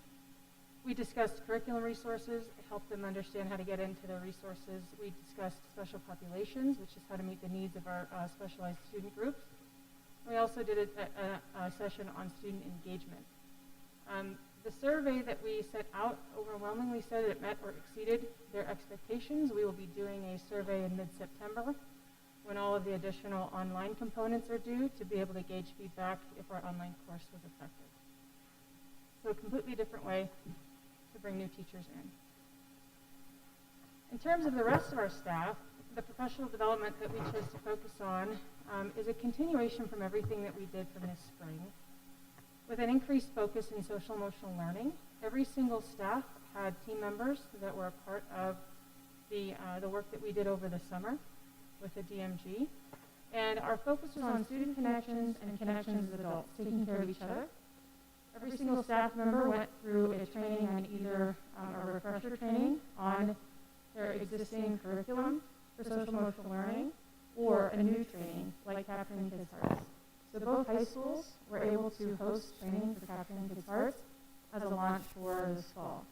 We discussed curriculum resources, helped them understand how to get into their resources. We discussed special populations, which is how to meet the needs of our specialized student groups. We also did a session on student engagement. The survey that we set out overwhelmingly said it met or exceeded their expectations. We will be doing a survey in mid-September when all of the additional online components are due to be able to gauge feedback if our online course was effective. So a completely different way to bring new teachers in. In terms of the rest of our staff, the professional development that we chose to focus on is a continuation from everything that we did from this spring. With an increased focus in social emotional learning, every single staff had team members that were a part of the work that we did over the summer with the DMG. And our focus was on student connections and connections with adults, taking care of each other. Every single staff member went through a training on either a refresher training on their existing curriculum for social emotional learning or a new training like Capturing Kids' Hearts. So both high schools were able to host training for Capturing Kids' Hearts as a launch for this fall.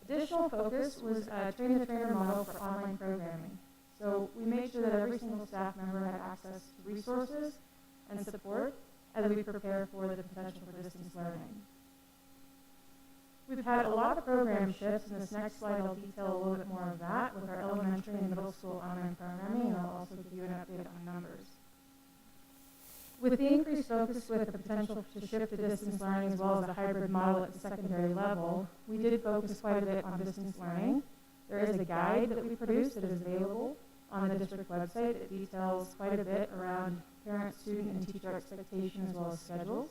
Additional focus was a train-the-trainer model for online programming. So we made sure that every single staff member had access to resources and support as we prepare for the potential for distance learning. We've had a lot of program shifts, and this next slide I'll detail a little bit more of that with our elementary and middle school online programming, and I'll also give you an update on numbers. With the increased focus with the potential to shift to distance learning as well as a hybrid model at the secondary level, we did focus quite a bit on distance learning. There is a guide that we produced that is available on the district website. It details quite a bit around parent, student, and teacher expectations as well as schedules.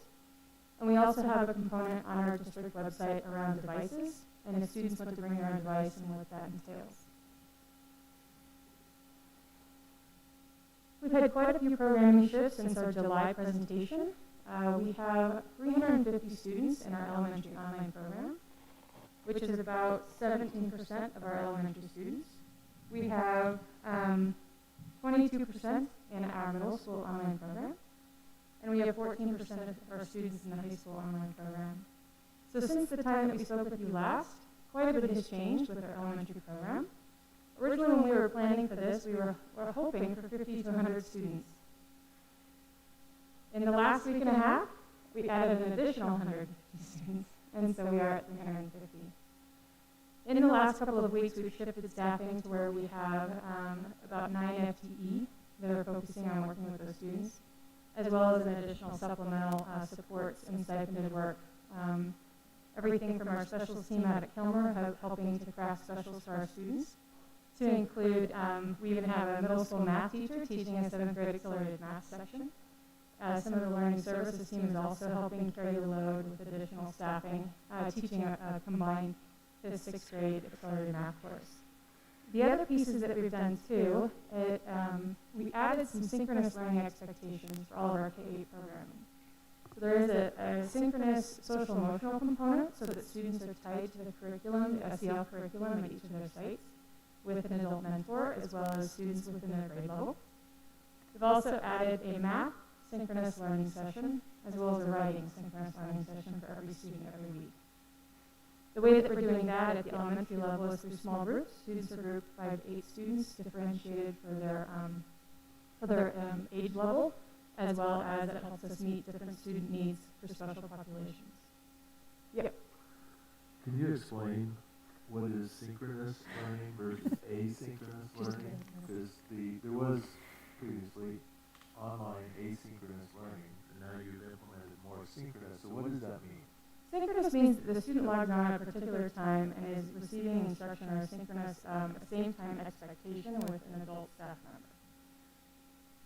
And we also have a component on our district website around devices, and if students want to bring their own device and what that entails. We've had quite a few programming shifts since our July presentation. We have 350 students in our elementary online program, which is about 17% of our elementary students. We have 22% in our middle school online program, and we have 14% of our students in the high school online program. So since the time that we spoke with you last, quite a bit has changed with our elementary program. Originally, when we were planning for this, we were hoping for 50 to 100 students. In the last week and a half, we added an additional 100 students, and so we are at 350. In the last couple of weeks, we've shifted staffing to where we have about 9 FTE that are focusing on working with those students, as well as an additional supplemental supports and stipended work. Everything from our specials team out at Kilmer, helping to craft specials for our students, to include, we even have a middle school math teacher teaching a 7th grade accelerated math section. Some of the learning services team is also helping carry the load with additional staffing, teaching a combined 5th, 6th grade accelerated math course. The other pieces that we've done too, we added some synchronous learning expectations for all of our K-8 programming. So there is a synchronous social emotional component so that students are tied to the curriculum, the SEL curriculum at each of their sites with an adult mentor as well as students within their grade level. We've also added a math synchronous learning session as well as a writing synchronous learning session for every student every week. The way that we're doing that at the elementary level is through small groups. Students are grouped 5 to 8 students, differentiated for their age level, as well as it helps us meet different student needs for special populations. Yep. Can you explain what is synchronous learning versus asynchronous learning? Because there was previously online asynchronous learning, and now you've implemented more synchronous. So what does that mean? Synchronous means that the student logs on at a particular time and is receiving instruction or synchronous same time expectation with an adult staff member.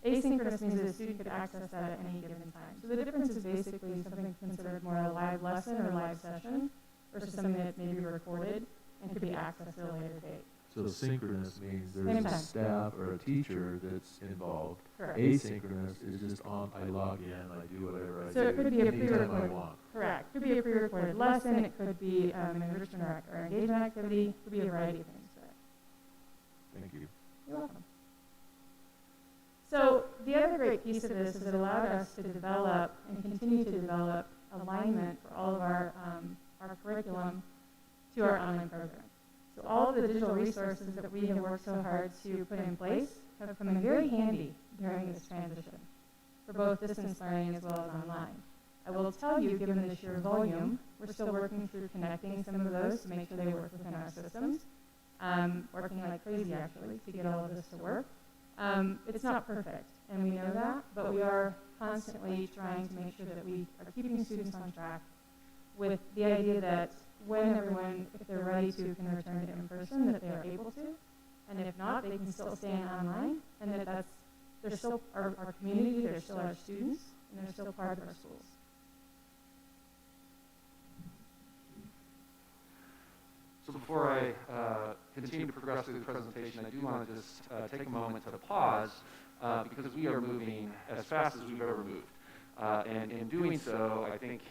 Asynchronous means that the student could access that at any given time. So the difference is basically something considered more a live lesson or live session versus something that may be recorded and could be accessed at a later date. So synchronous means there's a staff or a teacher that's involved. Correct. Asynchronous is just I log in, I do whatever I do. So it could be a anytime I pre-recorded. want. Correct. Could be a pre-recorded lesson. It could be an enrichment or engagement activity. It could be a variety of things. Thank you. You're welcome. So the other great piece of this is it allowed us to develop and continue to develop alignment for all of our curriculum to our online program. So all of the digital resources that we have worked so hard to put in place have come in very handy during this transition for both distance learning as well as online. I will tell you, given the sheer volume, we're still working through connecting some of those to make sure they work within our systems. Working like crazy, actually, to get all of this to work. It's not perfect, and we know that, but we are constantly trying to make sure that we are keeping students on track with the idea that when everyone, if they're ready to, can return to in-person, that they are able to, and if not, they can still stay online, and that they're still our community, they're still our students, and they're still part of our schools. So before I continue to progress through the presentation, I do want to just take a moment to pause because we are moving as fast as we've ever moved. And in doing so, I think,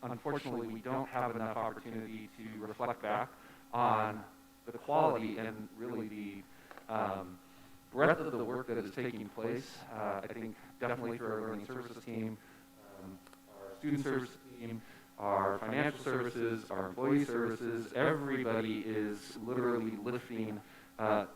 unfortunately, we don't have enough opportunity to reflect back on the quality and really the breadth of the work that is taking place. I think definitely through our learning services team, our student services team, our financial services, our employee services, everybody is literally lifting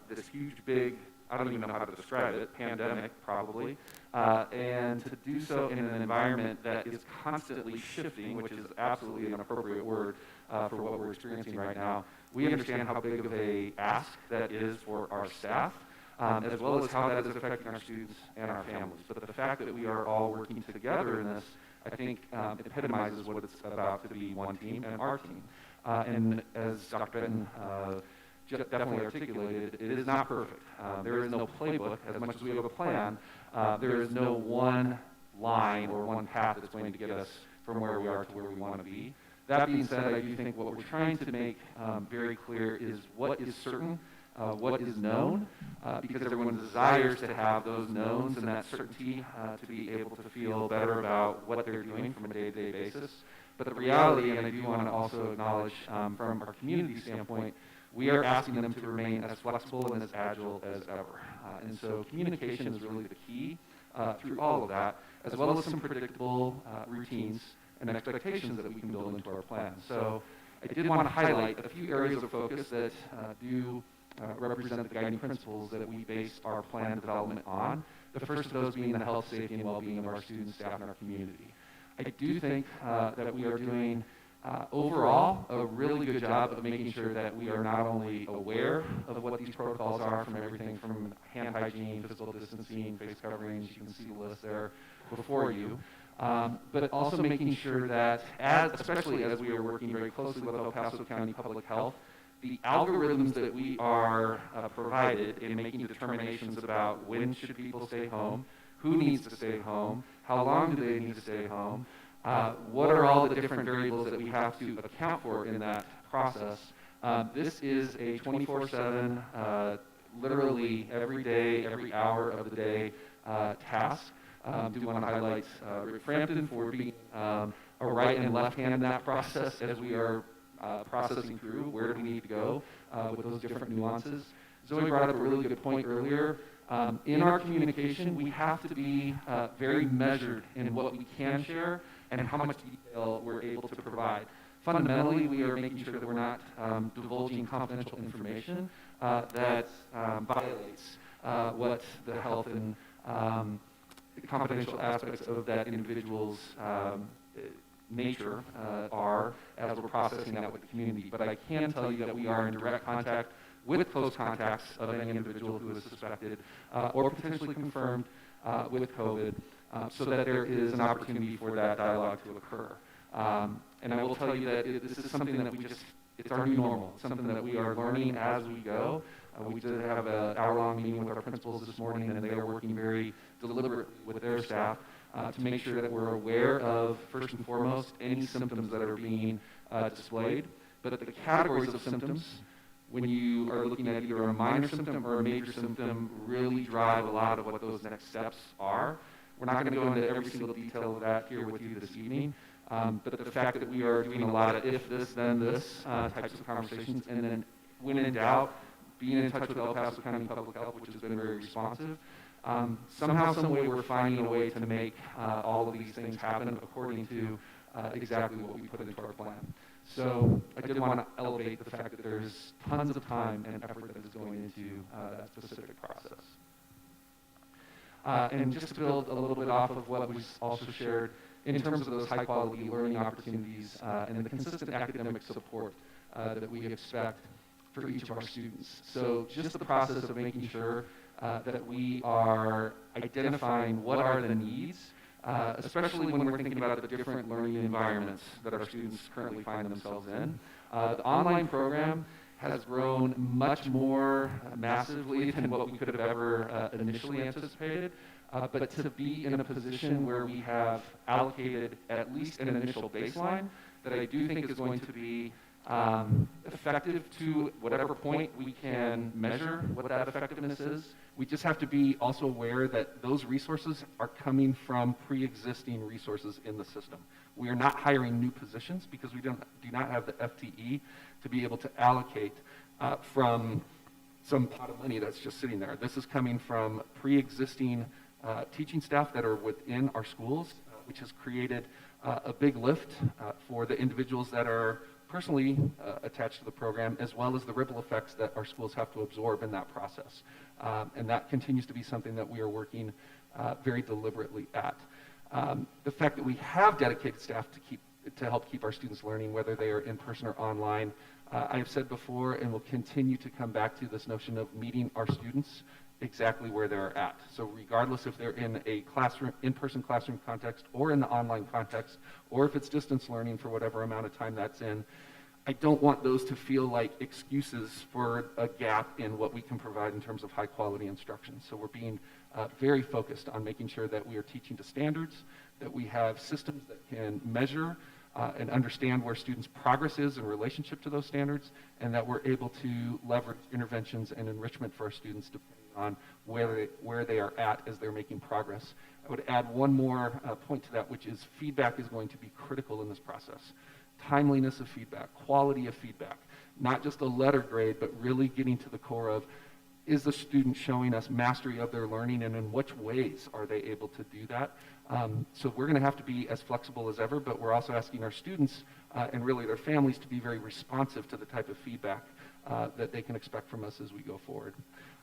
this huge, big, I don't even know how to describe it, pandemic probably, and to do so in an environment that is constantly shifting, which is absolutely an appropriate word for what we're experiencing right now. We understand how big of a ask that is for our staff, as well as how that is affecting our students and our families. But the fact that we are all working together in this, I think, epitomizes what it's about to be one team and our team. And as Dr. Benton definitely articulated, it is not perfect. There is no playbook. As much as we have a plan, there is no one line or one path that's going to get us from where we are to where we want to be. That being said, I do think what we're trying to make very clear is what is certain, what is known, because everyone desires to have those knowns and that certainty to be able to feel better about what they're doing from a day-to-day basis. But the reality, and I do want to also acknowledge from our community standpoint, we are asking them to remain as flexible and as agile as ever. And so communication is really the key through all of that, as well as some predictable routines and expectations that we can build into our plan. So I did want to highlight a few areas of focus that do represent the guiding principles that we base our plan development on. The first of those being the health, safety, and well-being of our students, staff, and our community. I do think that we are doing overall a really good job of making sure that we are not only aware of what these protocols are, from everything from hand hygiene, physical distancing, face coverings, you can see the list there before you, but also making sure that, especially as we are working very closely with El Paso County Public Health, the algorithms that we are provided in making determinations about when should people stay home, who needs to stay home, how long do they need to stay home, what are all the different variables that we have to account for in that process. This is a 24/7, literally every day, every hour of the day task. Do want to highlight Rick Frampton for being a right and left hand in that process as we are processing through where do we need to go with those different nuances. Zoe brought up a really good point earlier. In our communication, we have to be very measured in what we can share and how much detail we're able to provide. Fundamentally, we are making sure that we're not divulging confidential information that violates what the health and confidential aspects of that individual's nature are as we're processing that with the community. But I can tell you that we are in direct contact with close contacts of any individual who is suspected or potentially confirmed with COVID, so that there is an opportunity for that dialogue to occur. And I will tell you that this is something that it's our new normal. It's something that we are learning as we go. We did have an hour-long meeting with our principals this morning, and they are working very deliberately with their staff to make sure that we're aware of, first and foremost, any symptoms that are being displayed. But the categories of symptoms, when you are looking at either a minor symptom or a major symptom, really drive a lot of what those next steps are. We're not going to go into every single detail of that here with you this evening, but the fact that we are doing a lot of if this, then this types of conversations, and then when in doubt, being in touch with El Paso County Public Health, which has been very responsive. Somehow, some way, we're finding a way to make all of these things happen according to exactly what we put into our plan. So I did want to elevate the fact that there's tons of time and effort that is going into that specific process. And just to build a little bit off of what was also shared in terms of those high-quality learning opportunities and the consistent academic support that we expect for each of our students. So just the process of making sure that we are identifying what are the needs, especially when we're thinking about the different learning environments that our students currently find themselves in. The online program has grown much more massively than what we could have ever initially anticipated. But to be in a position where we have allocated at least an initial baseline that I do think is going to be effective to whatever point we can measure what that effectiveness is. We just have to be also aware that those resources are coming from pre-existing resources in the system. We are not hiring new positions because we do not have the FTE to be able to allocate from some pot of money that's just sitting there. This is coming from pre-existing teaching staff that are within our schools, which has created a big lift for the individuals that are personally attached to the program, as well as the ripple effects that our schools have to absorb in that process. And that continues to be something that we are working very deliberately at. The fact that we have dedicated staff to help keep our students learning, whether they are in person or online, I have said before and will continue to come back to this notion of meeting our students exactly where they're at. So regardless if they're in a classroom, in-person classroom context or in the online context, or if it's distance learning for whatever amount of time that's in, I don't want those to feel like excuses for a gap in what we can provide in terms of high quality instruction. So we're being very focused on making sure that we are teaching to standards, that we have systems that can measure and understand where students' progress is in relationship to those standards, and that we're able to leverage interventions and enrichment for our students depending on where they are at as they're making progress. I would add one more point to that, which is feedback is going to be critical in this process. Timeliness of feedback, quality of feedback, not just a letter grade, but really getting to the core of, is the student showing us mastery of their learning, and in which ways are they able to do that? So we're going to have to be as flexible as ever, but we're also asking our students and really their families to be very responsive to the type of feedback that they can expect from us as we go forward.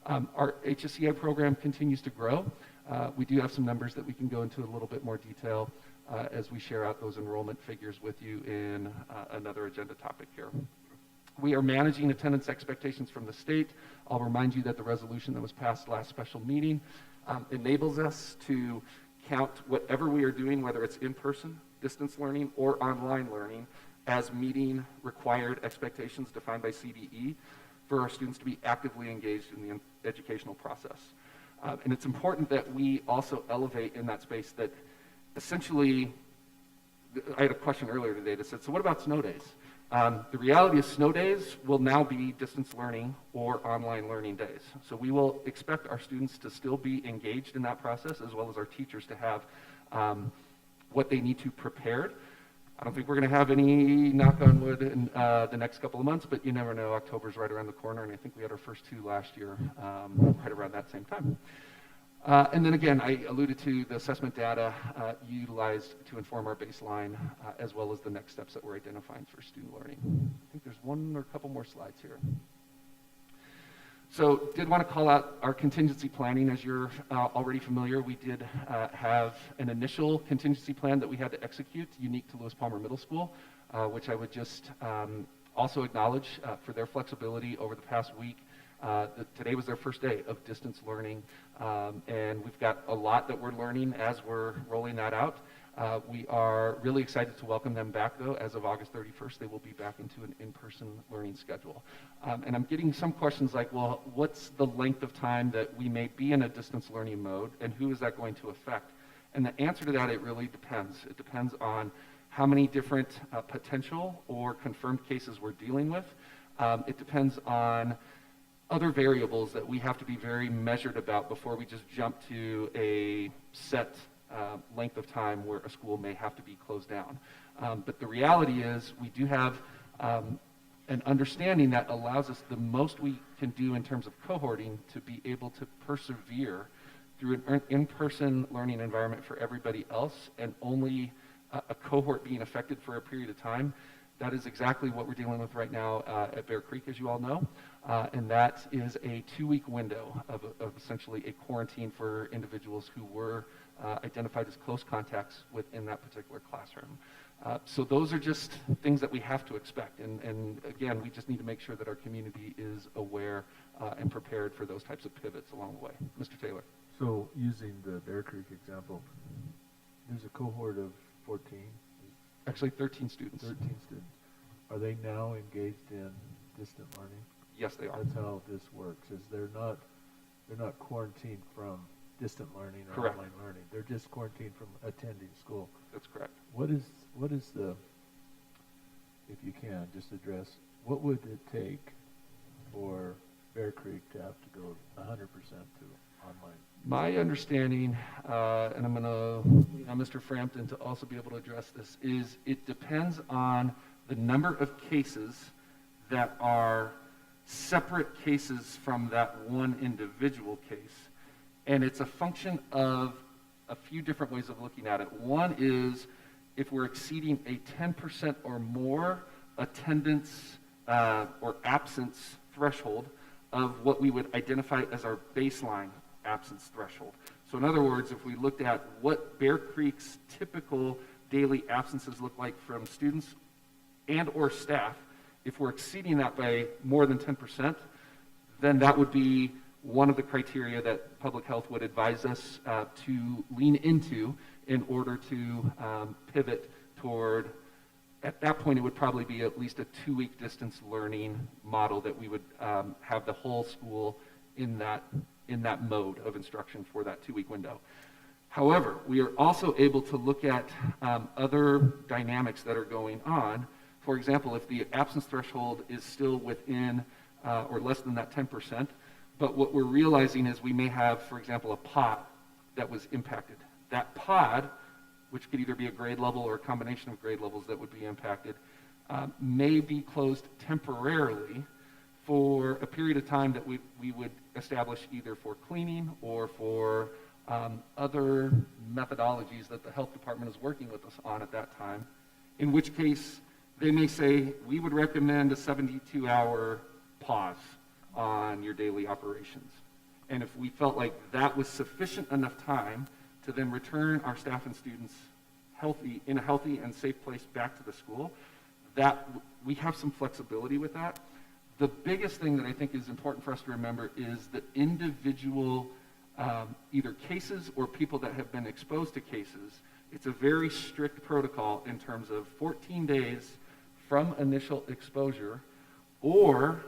Our HSCI program continues to grow. We do have some numbers that we can go into a little bit more detail as we share out those enrollment figures with you in another agenda topic here. We are managing attendance expectations from the state. I'll remind you that the resolution that was passed last special meeting enables us to count whatever we are doing, whether it's in-person, distance learning, or online learning, as meeting required expectations defined by CDE for our students to be actively engaged in the educational process. And it's important that we also elevate in that space that essentially, I had a question earlier today that said, so what about snow days? The reality is snow days will now be distance learning or online learning days. So we will expect our students to still be engaged in that process, as well as our teachers to have what they need to prepared. I don't think we're going to have any, knock on wood, in the next couple of months, but you never know. October's right around the corner, and I think we had our first 2 last year right around that same time. And then again, I alluded to the assessment data utilized to inform our baseline, as well as the next steps that we're identifying for student learning. I think there's one or a couple more slides here. So did want to call out our contingency planning. As you're already familiar, we did have an initial contingency plan that we had to execute unique to Lewis Palmer Middle School, which I would just also acknowledge for their flexibility over the past week. Today was their first day of distance learning, and we've got a lot that we're learning as we're rolling that out. We are really excited to welcome them back, though. As of August 31st, they will be back into an in-person learning schedule. And I'm getting some questions like, well, what's the length of time that we may be in a distance learning mode, and who is that going to affect? And the answer to that, it really depends. It depends on how many different potential or confirmed cases we're dealing with. It depends on other variables that we have to be very measured about before we just jump to a set length of time where a school may have to be closed down. But the reality is we do have an understanding that allows us the most we can do in terms of cohorting to be able to persevere through an in-person learning environment for everybody else, and only a cohort being affected for a period of time. That is exactly what we're dealing with right now at Bear Creek, as you all know, and that is a 2-week window of essentially a quarantine for individuals who were identified as close contacts within that particular classroom. So those are just things that we have to expect, and again, we just need to make sure that our community is aware and prepared for those types of pivots along the way. Mr. Taylor. So using the Bear Creek example, there's a cohort of 14. Actually, 13 students. 13 students. Are they now engaged in distant learning? Yes, they are. That's how this works. Is they're not quarantined from distant learning or Correct. online learning. They're just quarantined from attending school. That's correct. What is the, if you can, just address, what would it take for Bear Creek to have to go 100% to online? My understanding, and I'm going to lean on Mr. Frampton to also be able to address this, is it depends on the number of cases that are separate cases from that one individual case. And it's a function of a few different ways of looking at it. One is if we're exceeding a 10% or more attendance or absence threshold of what we would identify as our baseline absence threshold. So in other words, if we looked at what Bear Creek's typical daily absences look like from students and or staff, if we're exceeding that by more than 10%, then that would be one of the criteria that public health would advise us to lean into in order to pivot toward, at that point, it would probably be at least a 2-week distance learning model that we would have the whole school in that mode of instruction for that 2-week window. However, we are also able to look at other dynamics that are going on. For example, if the absence threshold is still within or less than that 10%, but what we're realizing is we may have, for example, a pod that was impacted. That pod, which could either be a grade level or a combination of grade levels that would be impacted, may be closed temporarily for a period of time that we would establish either for cleaning or for other methodologies that the health department is working with us on at that time, in which case they may say, we would recommend a 72-hour pause on your daily operations. And if we felt like that was sufficient enough time to then return our staff and students in a healthy and safe place back to the school, that we have some flexibility with that. The biggest thing that I think is important for us to remember is that individual either cases or people that have been exposed to cases, it's a very strict protocol in terms of 14 days from initial exposure or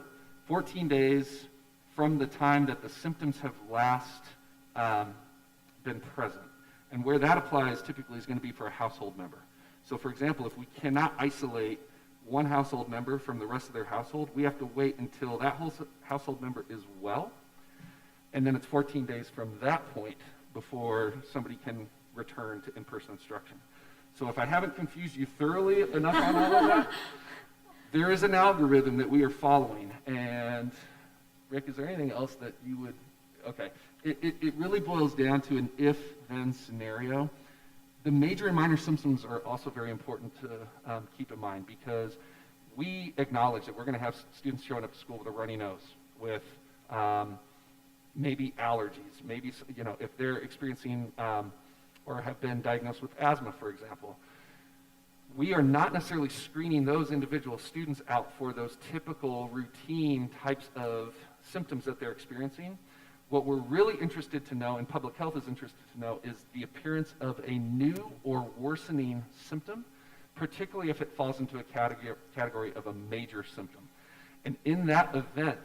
14 days from the time that the symptoms have last been present. And where that applies typically is going to be for a household member. So for example, if we cannot isolate one household member from the rest of their household, we have to wait until that whole household member is well, and then it's 14 days from that point before somebody can return to in-person instruction. So if I haven't confused you thoroughly enough on all of that, there is an algorithm that we are following. And Rick, is there anything else that you would, okay. It really boils down to an if-then scenario. The major and minor symptoms are also very important to keep in mind, because we acknowledge that we're going to have students showing up to school with a runny nose, with maybe allergies, maybe, you know, if they're experiencing or have been diagnosed with asthma, for example. We are not necessarily screening those individual students out for those typical routine types of symptoms that they're experiencing. What we're really interested to know, and public health is interested to know, is the appearance of a new or worsening symptom, particularly if it falls into a category of a major symptom. And in that event,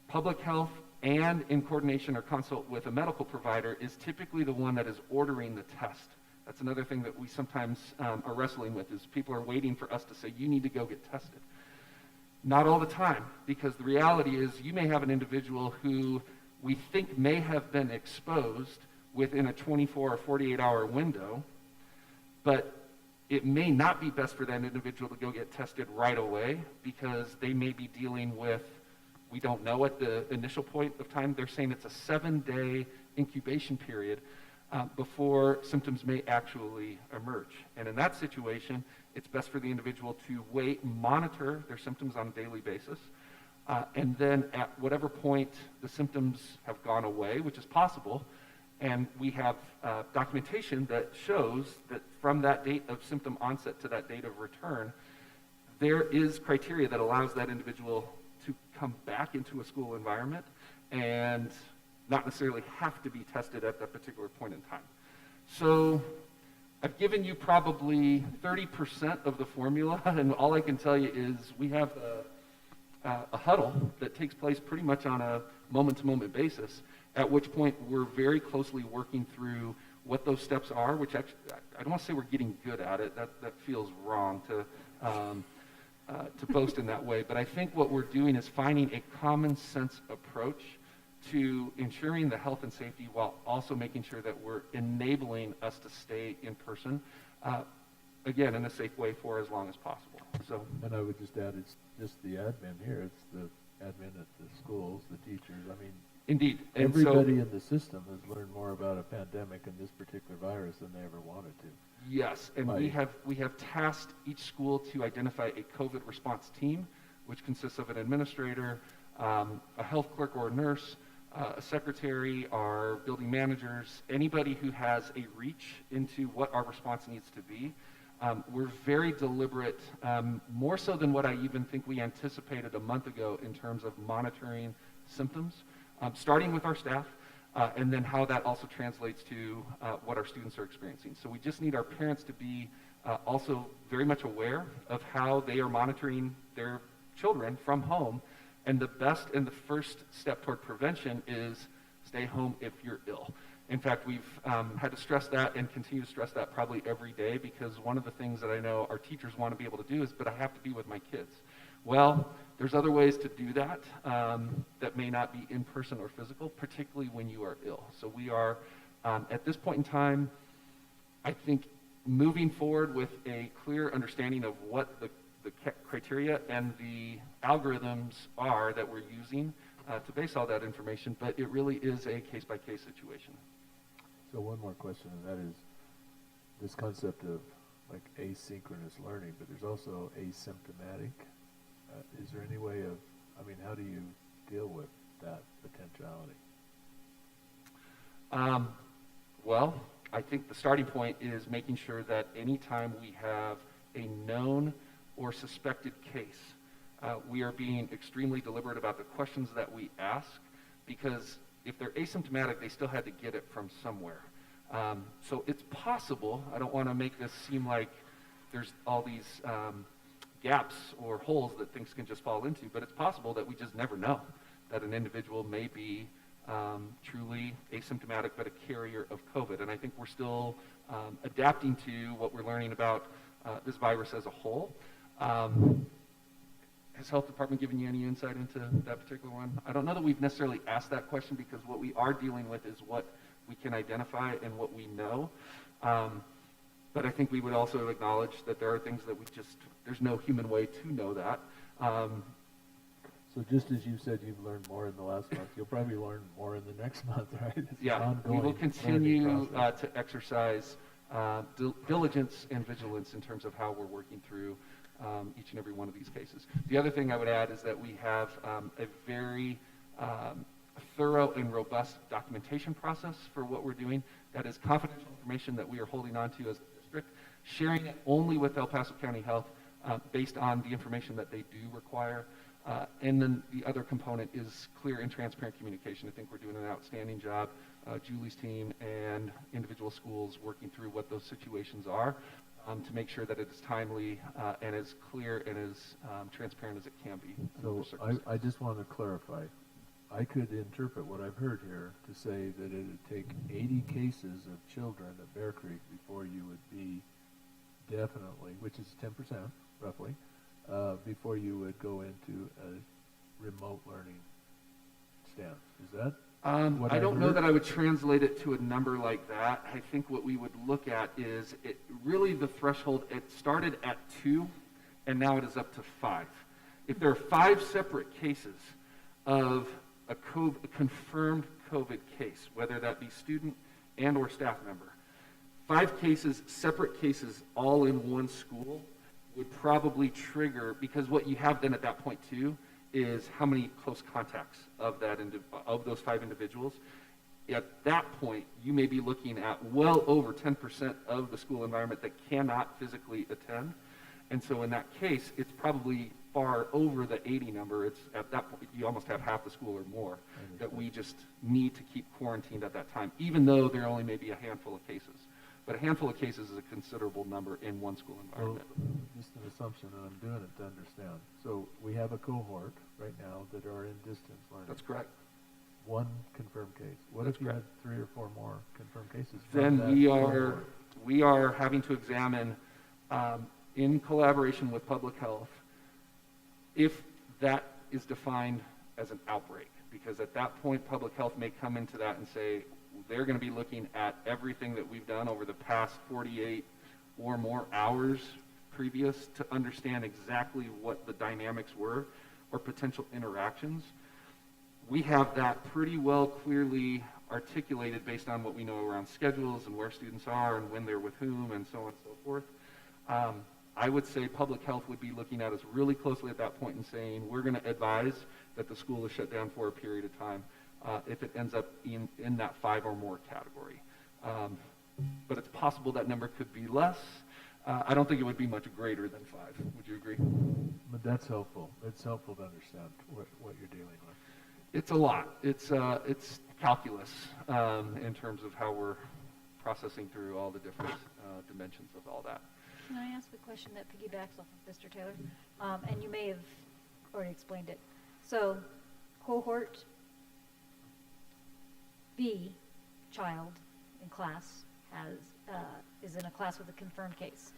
public health, and in coordination or consult with a medical provider, is typically the one that is ordering the test. That's another thing that we sometimes are wrestling with, is people are waiting for us to say, you need to go get tested. Not all the time, because the reality is you may have an individual who we think may have been exposed within a 24 or 48-hour window, but it may not be best for that individual to go get tested right away, because they may be dealing with, we don't know at the initial point of time, they're saying it's a 7-day incubation period before symptoms may actually emerge. And in that situation, it's best for the individual to wait, monitor their symptoms on a daily basis, and then at whatever point the symptoms have gone away, which is possible, and we have documentation that shows that from that date of symptom onset to that date of return, there is criteria that allows that individual to come back into a school environment and not necessarily have to be tested at that particular point in time. So I've given you probably 30% of the formula, and all I can tell you is we have a huddle that takes place pretty much on a moment-to-moment basis, at which point we're very closely working through what those steps are, which actually, I don't want to say we're getting good at it. That feels wrong to boast in that way, but I think what we're doing is finding a common sense approach to ensuring the health and safety while also making sure that we're enabling us to stay in person, again, in a safe way for as long as possible. So, and I would just add, it's just the admin here. It's the admin at the schools, the teachers. I mean, indeed. And everybody in the system has learned more about a pandemic and this particular virus than they ever wanted to. Yes, and we have tasked each school to identify a COVID response team, which consists of an administrator, a health clerk or a nurse, a secretary, our building managers, anybody who has a reach into what our response needs to be. We're very deliberate, more so than what I even think we anticipated a month ago in terms of monitoring symptoms, starting with our staff, and then how that also translates to what our students are experiencing. So we just need our parents to be also very much aware of how they are monitoring their children from home. And the best and the first step toward prevention is stay home if you're ill. In fact, we've had to stress that and continue to stress that probably every day, because one of the things that I know our teachers want to be able to do is, but I have to be with my kids. Well, there's other ways to do that that may not be in person or physical, particularly when you are ill. So we are, at this point in time, I think, moving forward with a clear understanding of what the criteria and the algorithms are that we're using to base all that information, but it really is a case-by-case situation. So one more question, and that is this concept of like asynchronous learning, but there's also asymptomatic. Is there any way of, I mean, how do you deal with that potentiality? Well, I think the starting point is making sure that anytime we have a known or suspected case, we are being extremely deliberate about the questions that we ask, because if they're asymptomatic, they still had to get it from somewhere. So it's possible, I don't want to make this seem like there's all these gaps or holes that things can just fall into, but it's possible that we just never know that an individual may be truly asymptomatic but a carrier of COVID. And I think we're still adapting to what we're learning about this virus as a whole. Has Health Department given you any insight into that particular one? I don't know that we've necessarily asked that question, because what we are dealing with is what we can identify and what we know. But I think we would also acknowledge that there are things that there's no human way to know that. So just as you said you've learned more in the last month, you'll probably learn more in the next month, right? It's an Yeah, we ongoing will continue learning process. to exercise diligence and vigilance in terms of how we're working through each and every one of these cases. The other thing I would add is that we have a very thorough and robust documentation process for what we're doing. That is confidential information that we are holding on to as a district, sharing it only with El Paso County Health based on the information that they do require. And then the other component is clear and transparent communication. I think we're doing an outstanding job, Julie's team and individual schools working through what those situations are to make sure that it is timely and as clear and as transparent as it can be. So I just want to clarify. I could interpret what I've heard here to say that it would take 80 cases of children at Bear Creek before you would be definitely, which is 10% roughly, before you would go into a remote learning stance. Is that what I don't know heard? that I would translate it to a number like that. I think what we would look at is really the threshold. It started at 2, and now it is up to 5. If there are 5 separate cases of a confirmed COVID case, whether that be student and or staff member, 5 cases, separate cases, all in one school would probably trigger, because what you have then at that point too is how many close contacts of those 5 individuals. At that point, you may be looking at well over 10% of the school environment that cannot physically attend. And so in that case, it's probably far over the 80 number. It's at that point, you almost have half the school or more that we just need to keep quarantined at that time, even though there only may be a handful of cases. But a handful of cases is a considerable number in one school environment. So, just an assumption, and I'm doing it to understand. So we have a cohort right now that are in distance learning. That's correct. 1 confirmed case. What That's if you correct. had 3 or 4 more confirmed cases? from Then that cohort? we are having to examine, in collaboration with public health, if that is defined as an outbreak. Because at that point, public health may come into that and say, they're going to be looking at everything that we've done over the past 48 or more hours previous to understand exactly what the dynamics were or potential interactions. We have that pretty well clearly articulated based on what we know around schedules and where students are and when they're with whom and so on and so forth. I would say public health would be looking at us really closely at that point and saying, we're going to advise that the school is shut down for a period of time if it ends up in that 5 or more category. But it's possible that number could be less. I don't think it would be much greater than 5. Would you agree? But that's helpful. It's helpful to understand what you're dealing with. It's a lot. It's calculus in terms of how we're processing through all the different dimensions of all that. Can I ask a question that piggybacks off of Mr. Taylor? And you may have already explained it. So, cohort B child in class is in a class with a confirmed case.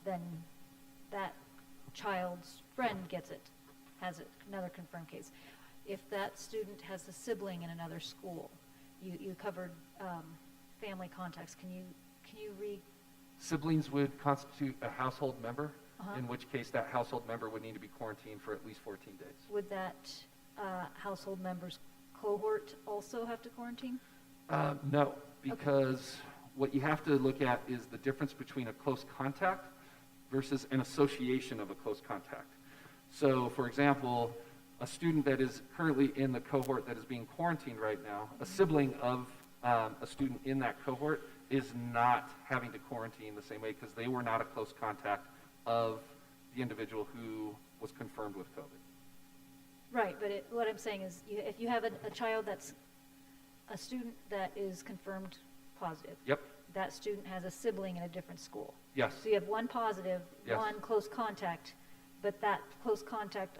Then that child's friend gets it, has another confirmed case. If that student has a sibling in another school, you covered family contacts. Can you read? Siblings would constitute a household member, Uh-huh. in which case that household member would need to be quarantined for at least 14 days. Would that household member's cohort also have to quarantine? No, because what you have to look at is the difference between a close contact versus an association of a close contact. So, for example, a student that is currently in the cohort that is being quarantined right now, a sibling of a student in that cohort is not having to quarantine the same way because they were not a close contact of the individual who was confirmed with COVID. Right, but what I'm saying is, if you have a child that's a student that is confirmed positive. Yep. That student has a sibling in a different school. Yes. So you have one positive, Yes. one close contact, but that close contact.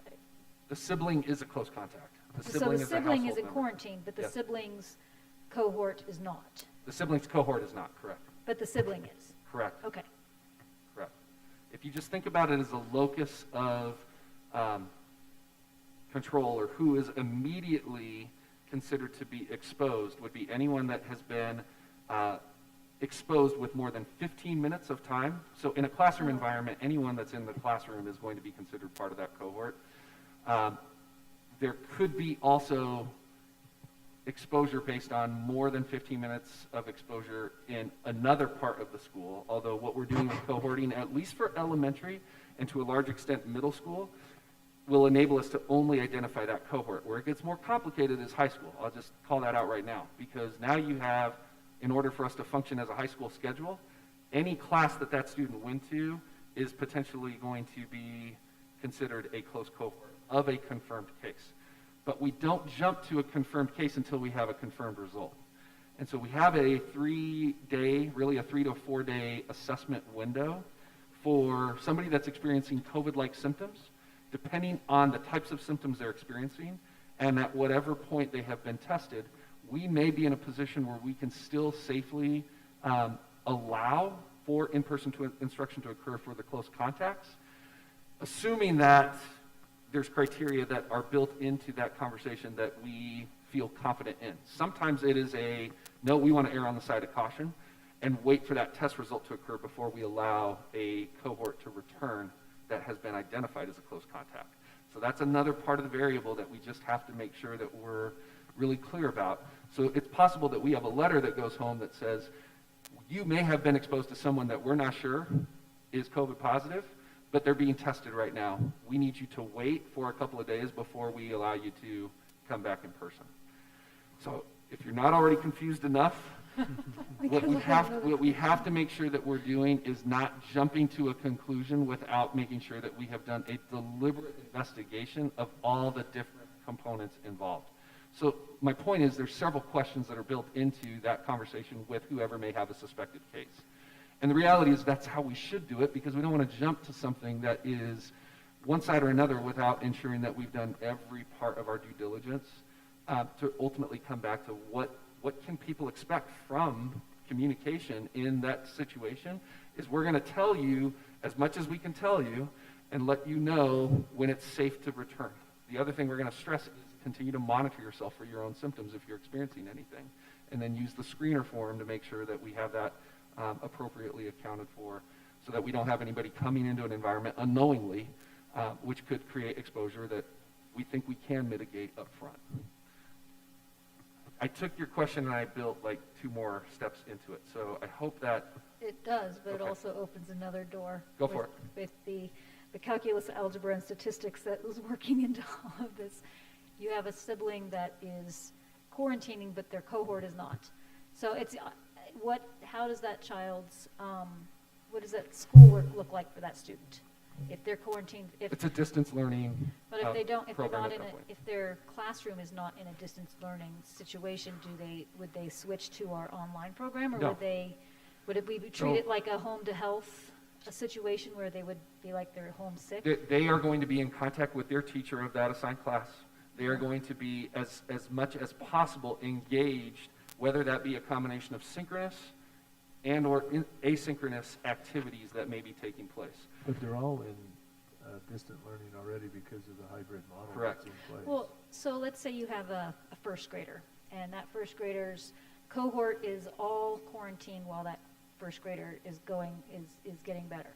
The sibling is a close contact. So the sibling is in member. quarantine, but the Yes. sibling's cohort is not. The sibling's cohort is not, correct. But the sibling is. Correct. Okay. Correct. If you just think about it as a locus of control, or who is immediately considered to be exposed, would be anyone that has been exposed with more than 15 minutes of time. So in a classroom environment, anyone that's in the classroom is going to be considered part of that cohort. There could be also exposure based on more than 15 minutes of exposure in another part of the school, although what we're doing with cohorting, at least for elementary and to a large extent middle school, will enable us to only identify that cohort. Where it gets more complicated is high school. I'll just call that out right now, because now you have, in order for us to function as a high school schedule, any class that that student went to is potentially going to be considered a close cohort of a confirmed case. But we don't jump to a confirmed case until we have a confirmed result. And so we have a 3-day, really a 3 to 4 day assessment window for somebody that's experiencing COVID-like symptoms, depending on the types of symptoms they're experiencing, and at whatever point they have been tested, we may be in a position where we can still safely allow for in-person instruction to occur for the close contacts, assuming that there's criteria that are built into that conversation that we feel confident in. Sometimes it is no, we want to err on the side of caution and wait for that test result to occur before we allow a cohort to return that has been identified as a close contact. So that's another part of the variable that we just have to make sure that we're really clear about. So it's possible that we have a letter that goes home that says, you may have been exposed to someone that we're not sure is COVID positive, but they're being tested right now. We need you to wait for a couple of days before we allow you to come back in person. So if you're not already confused enough, what we have to make sure that we're doing is not jumping to a conclusion without making sure that we have done a deliberate investigation of all the different components involved. So my point is there's several questions that are built into that conversation with whoever may have a suspected case. And the reality is that's how we should do it, because we don't want to jump to something that is one side or another without ensuring that we've done every part of our due diligence to ultimately come back to what can people expect from communication in that situation. Is we're going to tell you as much as we can tell you and let you know when it's safe to return. The other thing we're going to stress is continue to monitor yourself for your own symptoms if you're experiencing anything, and then use the screener form to make sure that we have that appropriately accounted for, so that we don't have anybody coming into an environment unknowingly, which could create exposure that we think we can mitigate up front. I took your question and I built like 2 more steps into it, so I hope that... It does, but Okay. it also opens another door. Go for it. With the calculus, algebra, and statistics that was working into all of this. You have a sibling that is quarantining, but their cohort is not. So it's how does that child's, what does that schoolwork look like for that student? If they're quarantined, It's a distance learning but if they're program not at that point. if their classroom is not in a distance learning situation, would they switch to our online program, or No. would it be treated like a home to health, a situation where they would be like they're homesick? They are going to be in contact with their teacher of that assigned class. They are going to be as much as possible engaged, whether that be a combination of synchronous and or asynchronous activities that may be taking place. But they're all in distant learning already because of the hybrid model Correct. that's in place. Well, so let's say you have a first grader, and that first grader's cohort is all quarantined while that first grader is getting better.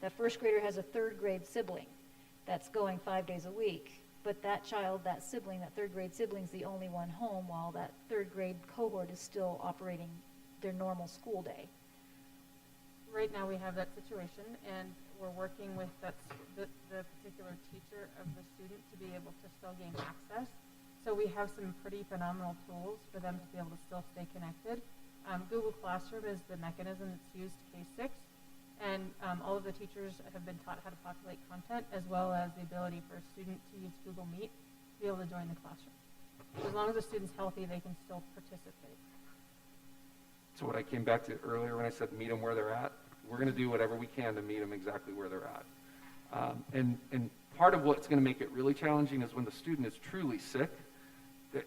That first grader has a 3rd grade sibling that's going 5 days a week, but that child, that sibling, that 3rd grade sibling is the only one home while that 3rd grade cohort is still operating their normal school day. Right now, we have that situation, and we're working with the particular teacher of the student to be able to still gain access. So we have some pretty phenomenal tools for them to be able to still stay connected. Google Classroom is the mechanism that's used K-6, and all of the teachers have been taught how to populate content, as well as the ability for a student to use Google Meet to be able to join the classroom. So as long as the student's healthy, they can still participate. So what I came back to earlier when I said meet them where they're at, we're going to do whatever we can to meet them exactly where they're at. And part of what's going to make it really challenging is when the student is truly sick,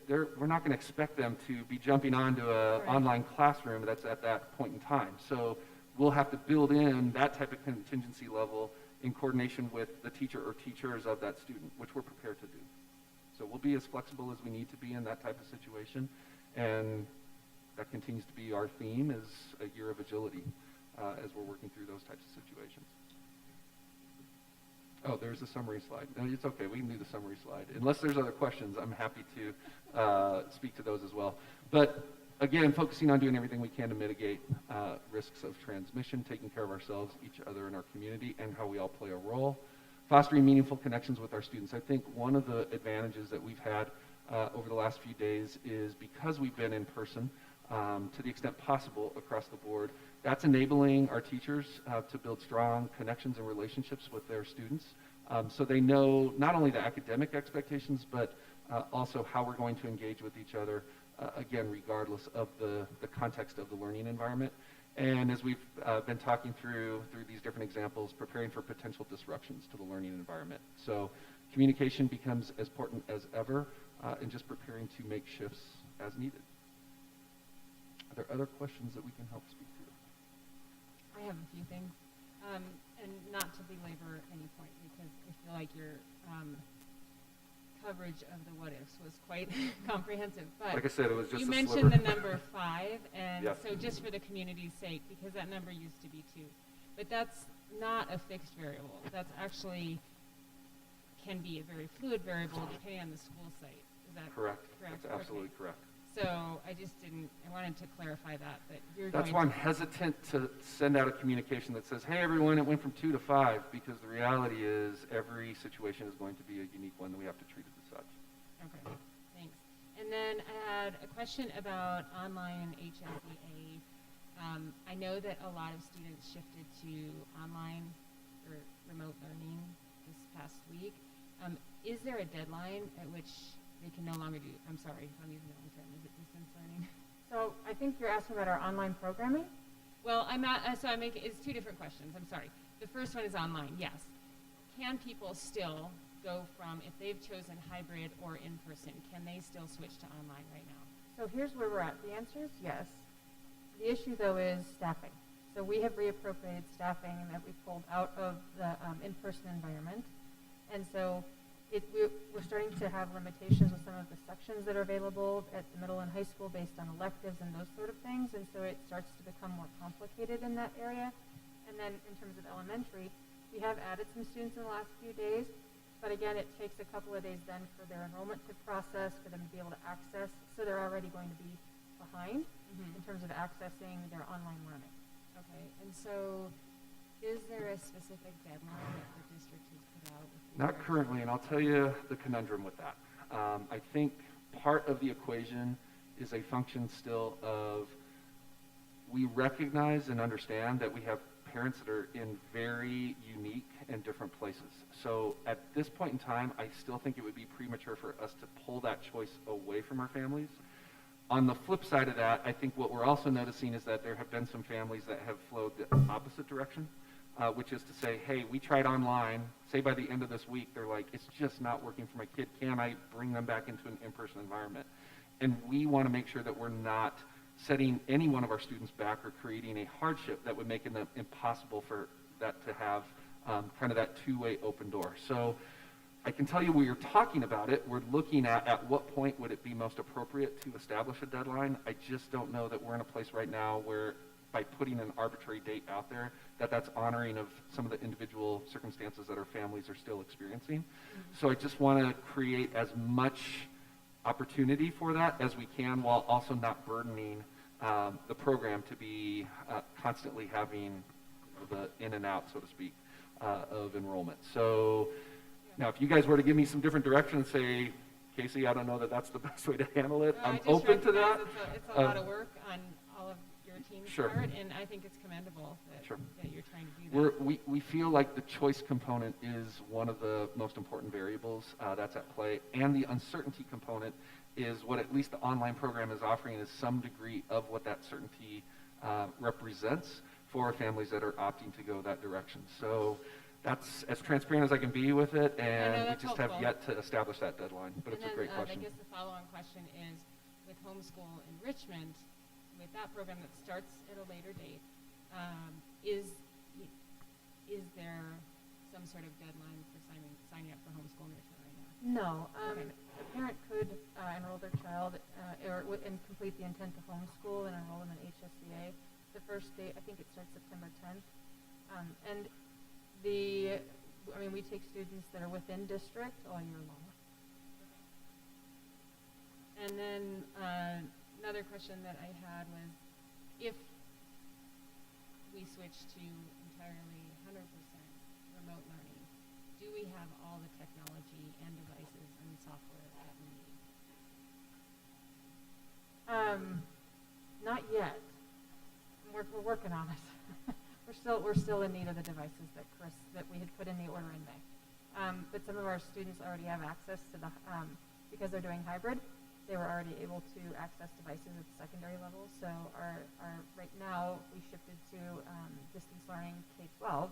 we're not going to expect them to be jumping onto an online classroom that's at that point in time. So we'll have to build in that type of contingency level in coordination with the teacher or teachers of that student, which we're prepared to do. So we'll be as flexible as we need to be in that type of situation. And that continues to be our theme, is a year of agility as we're working through those types of situations. Oh, there's a summary slide. No, it's okay. We can do the summary slide. Unless there's other questions, I'm happy to speak to those as well. But again, focusing on doing everything we can to mitigate risks of transmission, taking care of ourselves, each other, and our community, and how we all play a role. Fostering meaningful connections with our students. I think one of the advantages that we've had over the last few days is because we've been in person to the extent possible across the board, that's enabling our teachers to build strong connections and relationships with their students, so they know not only the academic expectations, but also how we're going to engage with each other, again, regardless of the context of the learning environment. And as we've been talking through these different examples, preparing for potential disruptions to the learning environment. So communication becomes as important as ever, and just preparing to make shifts as needed. Are there other questions that we can help speak to? I have a few things, and not to belabor any point, because I feel like your coverage of the what ifs was quite comprehensive. But like I said, it was just you a mentioned sliver. the number 5, and Yes. so just for the community's sake, because that number used to be 2, but that's not a fixed variable. That's actually can be a very fluid variable depending on the school site. Is that Correct. correct? That's absolutely Okay. correct. So I wanted to clarify that you're That's going why I'm to. hesitant to send out a communication that says, hey, everyone, it went from 2 to 5, because the reality is every situation is going to be a unique one that we have to treat it as such. Okay, thanks. And then I had a question about online HSEA. I know that a lot of students shifted to online or remote learning this past week. Is there a deadline at which they can no longer do, I'm sorry if I'm using the wrong term, is it distance learning? So I think you're asking about our online programming? Well, it's 2 different questions, I'm sorry. The first one is online, yes. Can people still go from, if they've chosen hybrid or in-person, can they still switch to online right now? So here's where we're at. The answer is yes. The issue, though, is staffing. So we have reappropriated staffing that we pulled out of the in-person environment. And so we're starting to have limitations with some of the sections that are available at the middle and high school based on electives and those sort of things. And so it starts to become more complicated in that area. And then in terms of elementary, we have added some students in the last few days. But again, it takes a couple of days then for their enrollment to process, for them to be able to access. So they're already going to be behind in terms of accessing their online learning. Okay, and so is there a specific deadline that the district has put out? Not currently, and I'll tell you the conundrum with that. I think part of the equation is a function still of, we recognize and understand that we have parents that are in very unique and different places. So at this point in time, I still think it would be premature for us to pull that choice away from our families. On the flip side of that, I think what we're also noticing is that there have been some families that have flowed the opposite direction, which is to say, hey, we tried online, say by the end of this week, they're like, it's just not working for my kid. Can I bring them back into an in-person environment? And we want to make sure that we're not setting any one of our students back or creating a hardship that would make it impossible for that to have kind of that two-way open door. So I can tell you we are talking about it. We're looking at what point would it be most appropriate to establish a deadline. I just don't know that we're in a place right now where by putting an arbitrary date out there, that's honoring of some of the individual circumstances that our families are still experiencing. Mm-hmm. So I just want to create as much opportunity for that as we can while also not burdening the program to be constantly having the in and out, so to speak, of enrollment. So now if you guys were to give me some different direction and say, Casey, I don't know that that's the best way to handle it, I'm I just open to that. recognize it's a lot of work on all of your team's Sure. part, and I think it's commendable that, Sure. that you're trying to do that. We feel like the choice component is one of the most important variables that's at play, and the uncertainty component is what at least the online program is offering is some degree of what that certainty represents for families that are opting to go that direction. So that's as transparent as I can be with it, and we that's just have helpful. yet to establish that deadline, but it's a great I question. guess the follow-on question is, with homeschool enrichment, with that program that starts at a later date, is there some sort of deadline for signing up for homeschool enrichment right now? No, Okay. a parent could enroll their child and complete the intent to homeschool and enroll them in HSCA. The first date, I think it starts September 10th. And we take students that are within district all year long. And then another question that I had was, if we switch to entirely 100% remote learning, do we have all the technology and devices and software that we need? Not yet. We're working on it. We're still in need of the devices that we had put in the order in May. But some of our students already have access to the because they're doing hybrid. They were already able to access devices at the secondary level. So our right now we shifted to distance learning K-12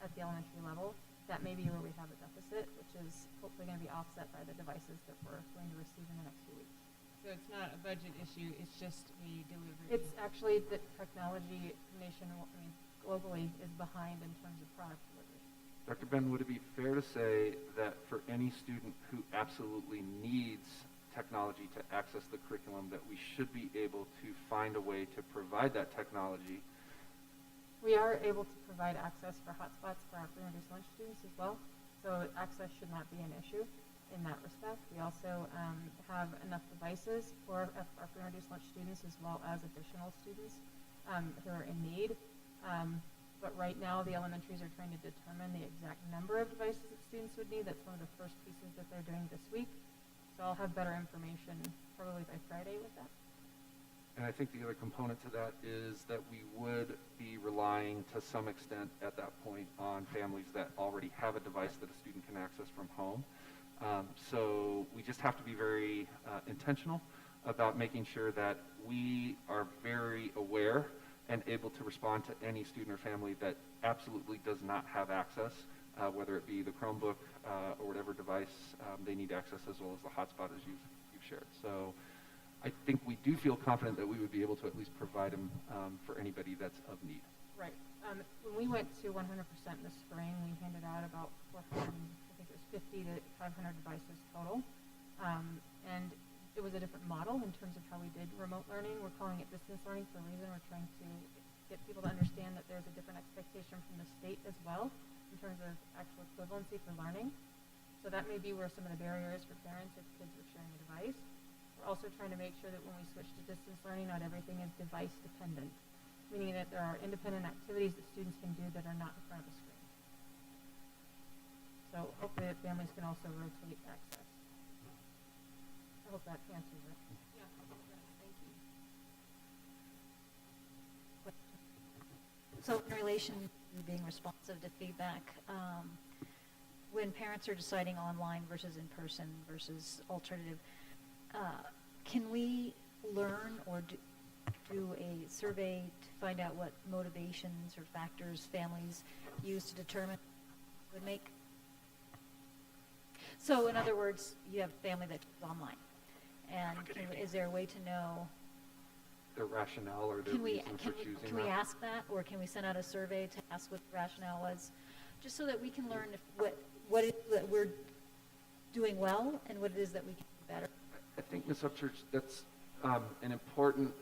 at the elementary level. That may be where we have a deficit, which is hopefully going to be offset by the devices that we're going to receive in the next few weeks. So it's not a budget issue, it's just the delivery. It's actually the technology globally is behind in terms of product delivery. Dr. Ben, would it be fair to say that for any student who absolutely needs technology to access the curriculum, that we should be able to find a way to provide that technology? We are able to provide access for hotspots for our free and reduced lunch students as well, so access should not be an issue in that respect. We also have enough devices for our free and reduced lunch students as well as additional students who are in need. But right now, the elementaries are trying to determine the exact number of devices that students would need. That's one of the first pieces that they're doing this week. So I'll have better information probably by Friday with that. And I think the other component to that is that we would be relying to some extent at that point on families that already have a device that a student can access from home. So we just have to be very intentional about making sure that we are very aware and able to respond to any student or family that absolutely does not have access, whether it be the Chromebook or whatever device they need access, as well as the hotspot as you've shared. So I think we do feel confident that we would be able to at least provide them for anybody that's of need. Right. When we went to 100% this spring, we handed out about 400, I think it was 50 to 500 devices total. And it was a different model in terms of how we did remote learning. We're calling it distance learning for a reason. We're trying to get people to understand that there's a different expectation from the state as well in terms of actual equivalency for learning. So that may be where some of the barriers for parents if kids are sharing a device. We're also trying to make sure that when we switch to distance learning, not everything is device dependent, meaning that there are independent activities that students can do that are not in front of a screen. So hopefully that families can also rotate access. I hope that answers it. Yeah, thank you. So in relation to being responsive to feedback, when parents are deciding online versus in person versus alternative, can we learn or do a survey to find out what motivations or factors families use to determine would make? So in other words, you have a family that's online, and is there a way to know? Their rationale or their reasons for choosing that. Can we ask that, or can we send out a survey to ask what the rationale was, just so that we can learn what it is that we're doing well and what it is that we can do better? I think, Ms. Upchurch, that's an important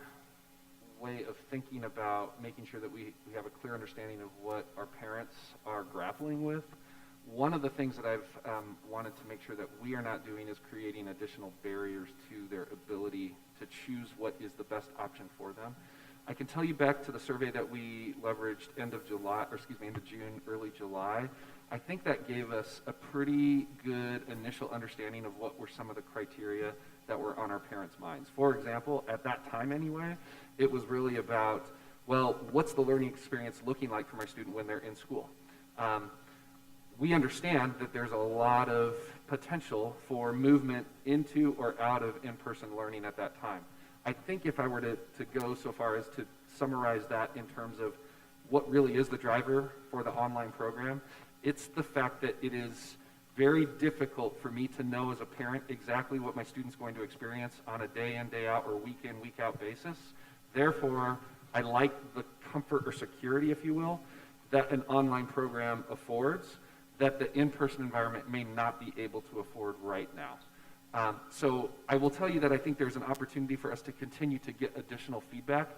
way of thinking about making sure that we have a clear understanding of what our parents are grappling with one of the things that I've wanted to make sure that we are not doing is creating additional barriers to their ability to choose what is the best option for them. I can tell you back to the survey that we leveraged end of June, early July. I think that gave us a pretty good initial understanding of what were some of the criteria that were on our parents' minds. For example, at that time anyway, it was really about, well, what's the learning experience looking like for my student when they're in school? We understand that there's a lot of potential for movement into or out of in-person learning at that time. I think if I were to go so far as to summarize that in terms of what really is the driver for the online program, it's the fact that it is very difficult for me to know as a parent exactly what my student's going to experience on a day in, day out, or week in, week out basis. Therefore, I like the comfort or security, if you will, that an online program affords that the in-person environment may not be able to afford right now. So I will tell you that I think there's an opportunity for us to continue to get additional feedback,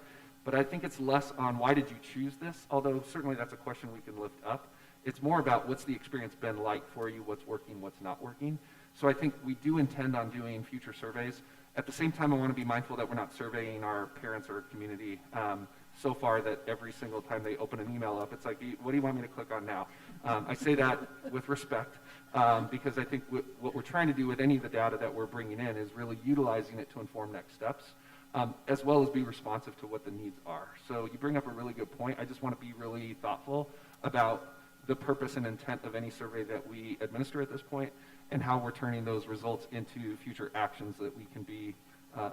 but I think it's less on why did you choose this, although certainly that's a question we can lift up. It's more about what's the experience been like for you, what's working, what's not working. So I think we do intend on doing future surveys. At the same time, I want to be mindful that we're not surveying our parents or community so far that every single time they open an email up, it's like, what do you want me to click on now? I say that with respect because I think what we're trying to do with any of the data that we're bringing in is really utilizing it to inform next steps, as well as be responsive to what the needs are. So you bring up a really good point. I just want to be really thoughtful about the purpose and intent of any survey that we administer at this point and how we're turning those results into future actions that we can be,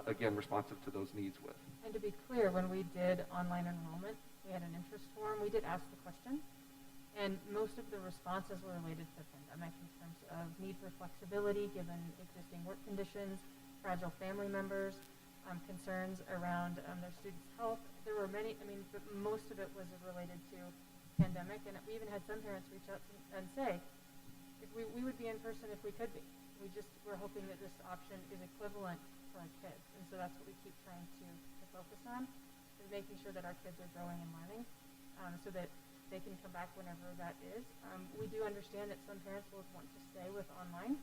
again, responsive to those needs with. And to be clear, when we did online enrollment, we had an interest form. We did ask the question, and most of the responses were related to the pandemic in terms of need for flexibility given existing work conditions, fragile family members, concerns around their students' health. There were many, but most of it was related to pandemic, and we even had some parents reach out and say, if we would be in person if we could be. We're hoping that this option is equivalent for our kids, and so that's what we keep trying to focus on, is making sure that our kids are growing and learning, so that they can come back whenever that is. We do understand that some parents will want to stay with online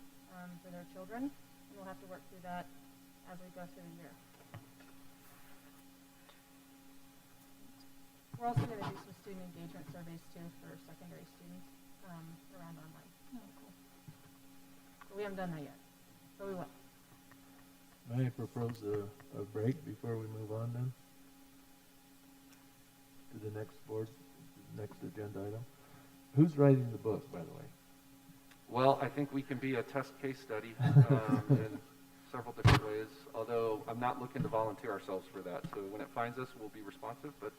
for their children, and we'll have to work through that as we go through the year. We're also going to do some student engagement surveys too for secondary students around online. Oh, cool. But we haven't done that yet, but we will. May I propose a break before we move on then? To the next agenda item. Who's writing the book, by the way? Well, I think we can be a test case study in several different ways, although I'm not looking to volunteer ourselves for that. So when it finds us, we'll be responsive. But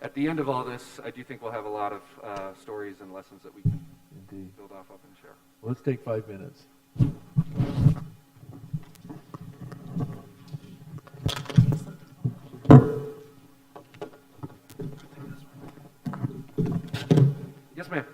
at the end of all this, I do think we'll have a lot of stories and lessons that we can Indeed. build off of and share. Well, let's take 5 minutes. Yes, ma'am.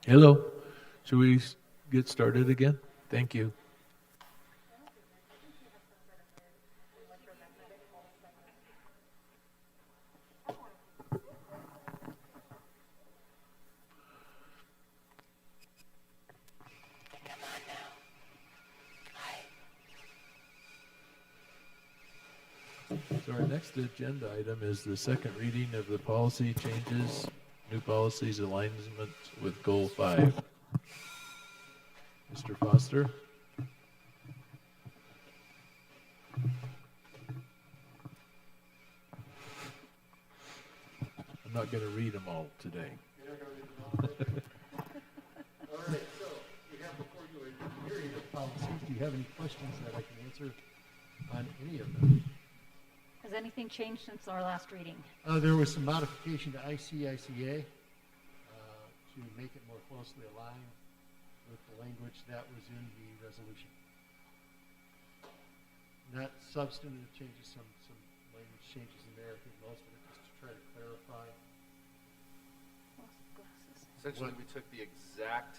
Hello. Should we get started again? Thank you. So our next agenda item is the second reading of the policy changes, new policies alignment with Goal 5. Mr. Foster? I'm not going to read them all today. All right, so we have before you a myriad of policies. Do you have any questions that I can answer on any of them? Has anything changed since our last reading? There was some modification to ICICA to make it more closely aligned with the language that was in the resolution. Not substantive changes, some language changes in there. I think most of it just to try to clarify. Essentially, we took the exact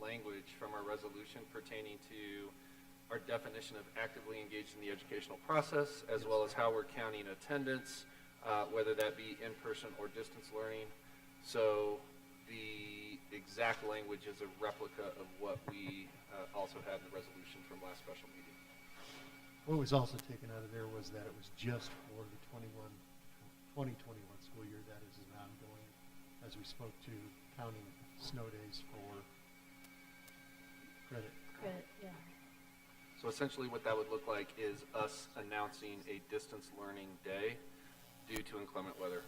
language from our resolution pertaining to our definition of actively engaged in the educational process, as well as how we're counting attendance, whether that be in-person or distance learning. So the exact language is a replica of what we also had in the resolution from last special meeting. What was also taken out of there was that it was just for the 2021 school year. That is an ongoing, as we spoke to, counting snow days for credit. Credit, yeah. So essentially what that would look like is us announcing a distance learning day due to inclement weather.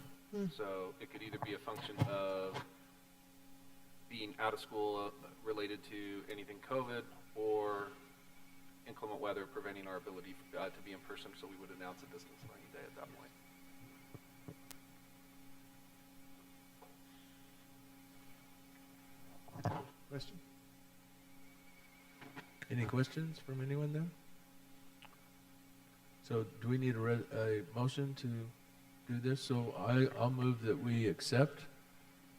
So it could either be a function of being out of school related to anything COVID, or inclement weather preventing our ability to be in person, so we would announce a distance learning day at that point. Question? Any questions from anyone then? So do we need a motion to do this? So I'll move that we accept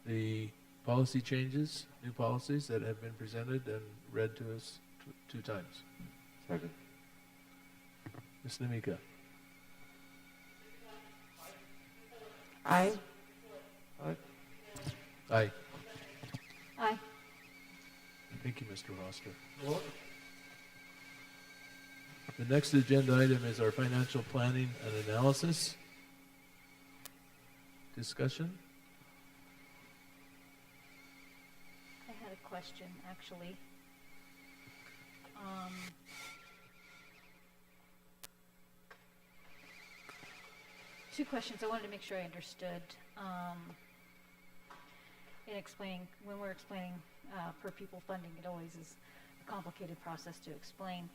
the policy changes, new policies that have been presented and read to us two times. Second. Ms. Namika? Aye. Aye. Aye. Aye. Thank you, Mr. Foster. The next agenda item is our financial planning and analysis discussion. I had a question, actually. Two questions. I wanted to make sure I understood in explaining, when we're explaining per pupil funding, it always is a complicated process to explain.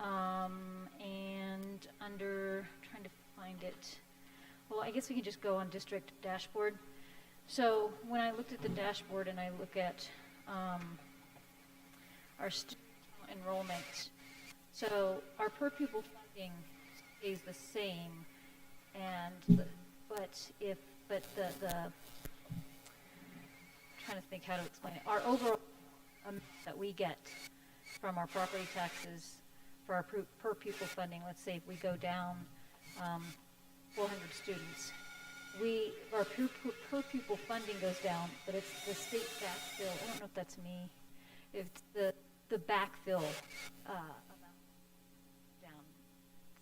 And under, trying to find it, well, I guess we can just go on district dashboard. So when I looked at the dashboard and I look at our student enrollment, so our per pupil funding stays the same, and but the trying to think how to explain it. Our overall amount that we get from our property taxes for our per pupil funding, let's say if we go down 400 students, our per pupil funding goes down, but it's the state backfill. I don't know if that's me. It's the backfill amount down.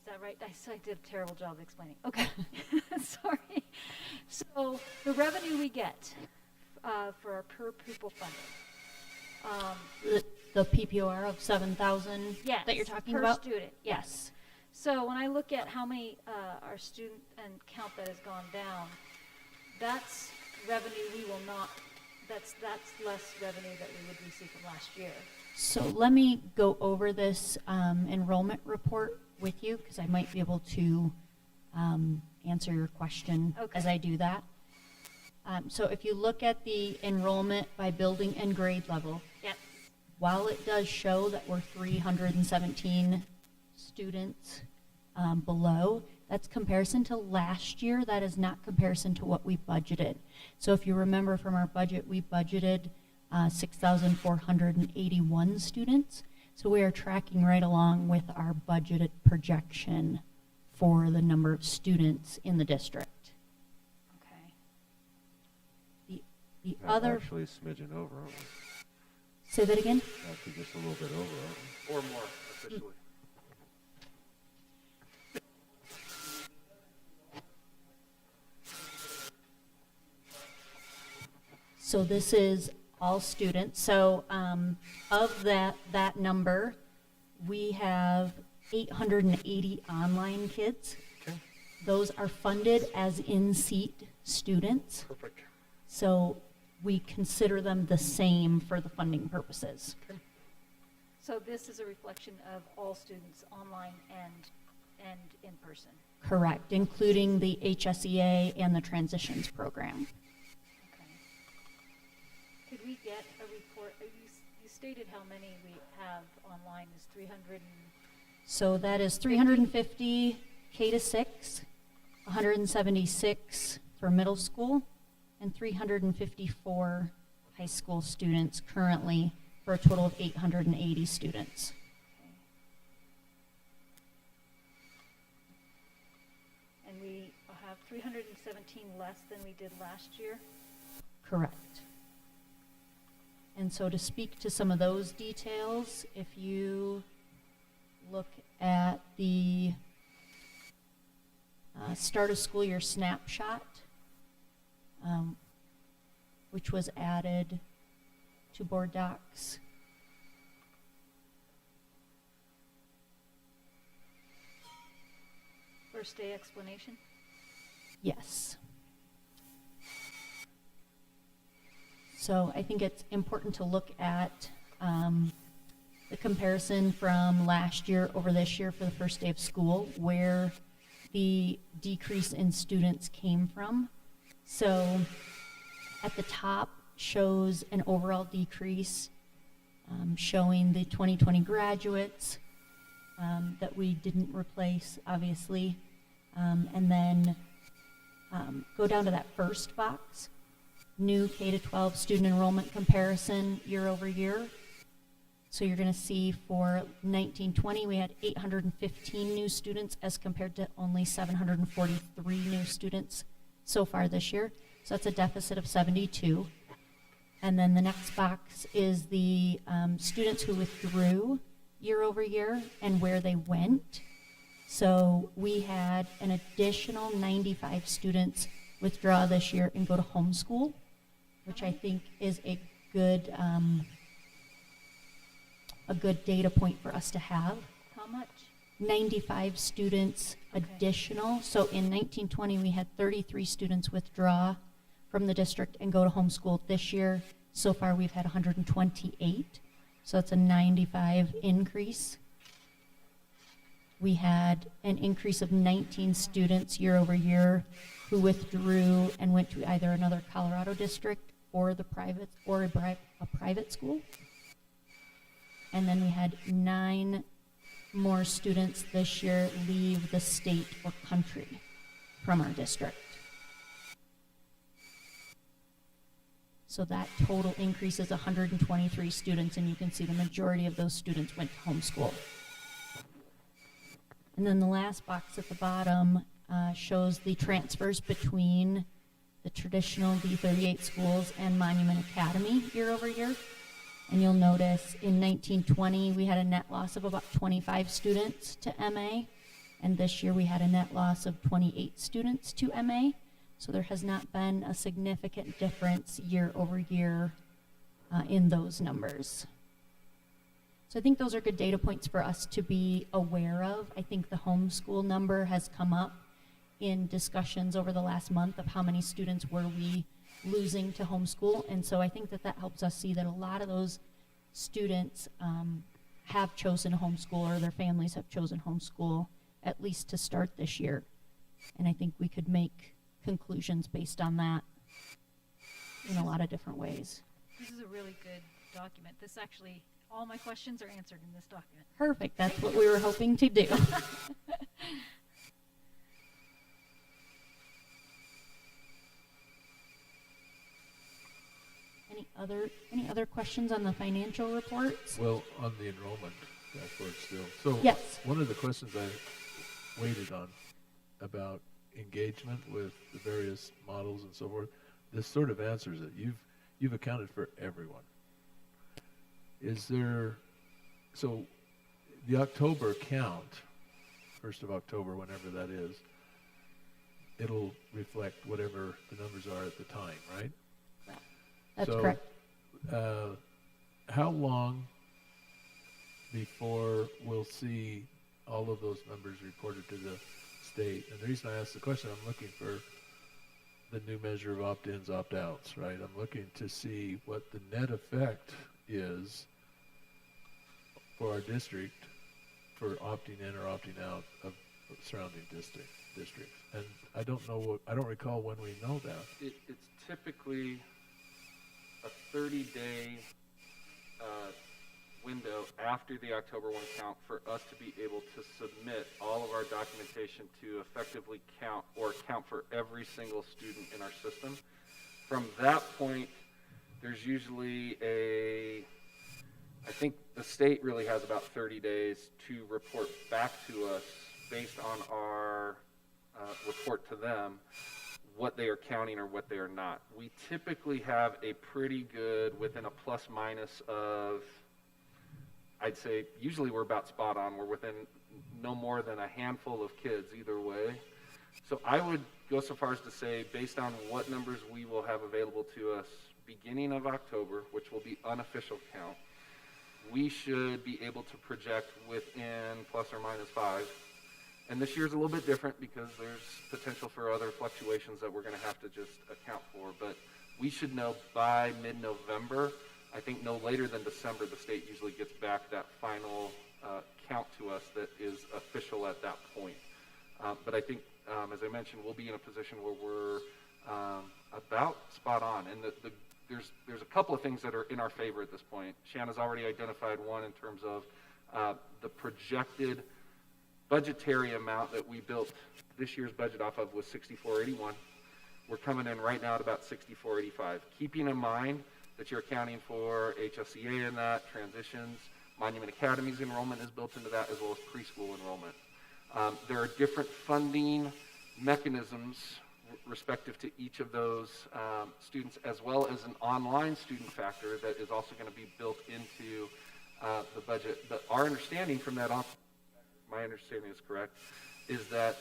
Is that right? I did a terrible job explaining. Okay, sorry. So the revenue we get for our per pupil funding. The PPOR of 7,000 yes, that you're talking per about? Student, yes. So when I look at how many our student and count that has gone down, that's revenue we will not. That's less revenue that we would receive from last year. So let me go over this enrollment report with you, because I might be able to answer your question as I do that. So if you look at the enrollment by building and grade level, yep. While it does show that we're 317 students below, that's comparison to last year. That is not comparison to what we budgeted. So if you remember from our budget, we budgeted 6,481 students. So we are tracking right along with our budgeted projection for the number of students in the district. Okay. The other, Actually a smidgen over, aren't we? say that again? Actually just a little bit over, aren't we? Or more, officially. So this is all students. So of that number, we have 880 online kids. Okay. Those are funded as in-seat students. Perfect. So we consider them the same for the funding purposes. Okay. So this is a reflection of all students online and in person. Correct, including the HSEA and the transitions program. Okay. Could we get a report? You stated how many we have online is 300 and So that is 350 K to 6, 176 for middle school, and 354 high school students currently, for a total of 880 students. and we have 317 less than we did last year. Correct. And so to speak to some of those details, if you look at the start of school year snapshot, which was added to board docs. First day explanation. Yes. So I think it's important to look at the comparison from last year over this year for the first day of school, where the decrease in students came from. So at the top shows an overall decrease, showing the 2020 graduates that we didn't replace, obviously. And then go down to that first box, new K-12 student enrollment comparison year over year. So you're going to see for 1920, we had 815 new students as compared to only 743 new students so far this year. So that's a deficit of 72. And then the next box is the students who withdrew year over year and where they went. So we had an additional 95 students withdraw this year and go to homeschool, which I think is a good data point for us to have. How much? 95 students additional. So in 1920, we had 33 students withdraw from the district and go to homeschool. This year, so far, we've had 128. So that's a 95 increase. We had an increase of 19 students year over year who withdrew and went to either another Colorado district or the private or a private school. And then we had 9 more students this year leave the state or country from our district. So that total increase is 123 students, and you can see the majority of those students went to homeschool. And then the last box at the bottom shows the transfers between the traditional D38 schools and Monument Academy year over year. And you'll notice in 1920, we had a net loss of about 25 students to MA. And this year we had a net loss of 28 students to MA. So there has not been a significant difference year over year in those numbers. So I think those are good data points for us to be aware of. I think the homeschool number has come up in discussions over the last month of how many students were we losing to homeschool. And so I think that that helps us see that a lot of those students have chosen homeschool, or their families have chosen homeschool, at least to start this year. And I think we could make conclusions based on that in a lot of different ways. This is a really good document. This actually, all my questions are answered in this document. Perfect. That's what we were hoping to do. Any Any other questions on the financial reports? Well, on the enrollment dashboard still. So Yes. one of the questions I waited on about engagement with the various models and so forth, this sort of answers it. You've accounted for everyone. Is there, so the October count, 1st of October, whenever that is, it'll reflect whatever the numbers are at the time, right? That's So, correct. How long before we'll see all of those numbers reported to the state? And the reason I ask the question, I'm looking for the new measure of opt-ins, opt-outs, right? I'm looking to see what the net effect is for our district for opting in or opting out of surrounding districts. And I don't recall when we know that. It's typically a 30-day window after the October 1 count for us to be able to submit all of our documentation to effectively count or account for every single student in our system. From that point, there's usually I think the state really has about 30 days to report back to us based on our report to them what they are counting or what they are not. We typically have a pretty good, within a plus minus of, I'd say usually we're about spot on. We're within no more than a handful of kids either way. So I would go so far as to say, based on what numbers we will have available to us beginning of October, which will be unofficial count, we should be able to project within plus or minus 5. And this year's a little bit different because there's potential for other fluctuations that we're going to have to just account for. But we should know by mid-November. I think no later than December, the state usually gets back that final count to us that is official at that point. But I think, as I mentioned, we'll be in a position where we're about spot on. And there's a couple of things that are in our favor at this point. Shanna's already identified one in terms of the projected budgetary amount that we built this year's budget off of was 6481. We're coming in right now at about 6485. Keeping in mind that you're accounting for HSCA in that, transitions, Monument Academy's enrollment is built into that, as well as preschool enrollment. There are different funding mechanisms respective to each of those students, as well as an online student factor that is also going to be built into the budget. But our understanding from that, my understanding is correct, is that